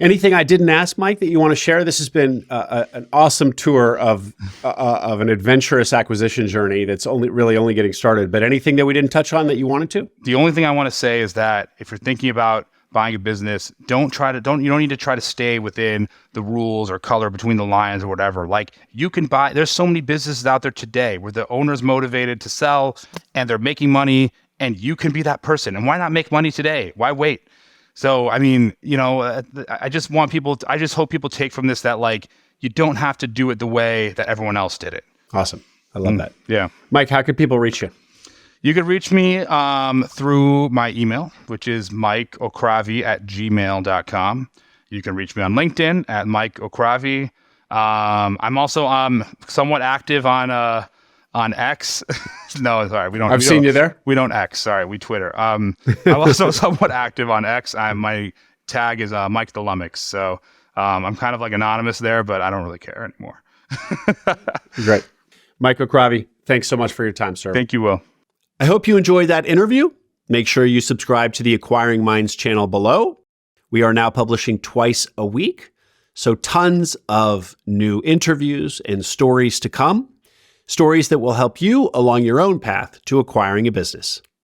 Anything I didn't ask, Mike, that you want to share? This has been an awesome tour of an adventurous acquisition journey that's only getting started. But anything that we didn't touch on that you wanted to? The only thing I want to say is that if you're thinking about buying a business, you don't need to try to stay within the rules or color between the lines or whatever. Like you can buy, there's so many businesses out there today where the owner's motivated to sell and they're making money, and you can be that person. And why not make money today? Why wait? So, I mean, I just hope people take from this that like, you don't have to do it the way that everyone else did it. Awesome. I love that. Yeah. Mike, how could people reach you? You could reach me through my email, which is mikeokhravi@gmail.com. You can reach me on LinkedIn at Mike Okhravi. I'm also somewhat active on X. No, sorry, we don't. I've seen you there. We don't X. Sorry, we Twitter. I'm also somewhat active on X. My tag is Mike the Lummox. So I'm kind of like anonymous there, but I don't really care anymore. Great. Mike Okhravi, thanks so much for your time, sir. Thank you, Will. I hope you enjoyed that interview. Make sure you subscribe to the Acquiring Minds channel below. We are now publishing twice a week, so tons of new interviews and stories to come. Stories that will help you along your own path to acquiring a business.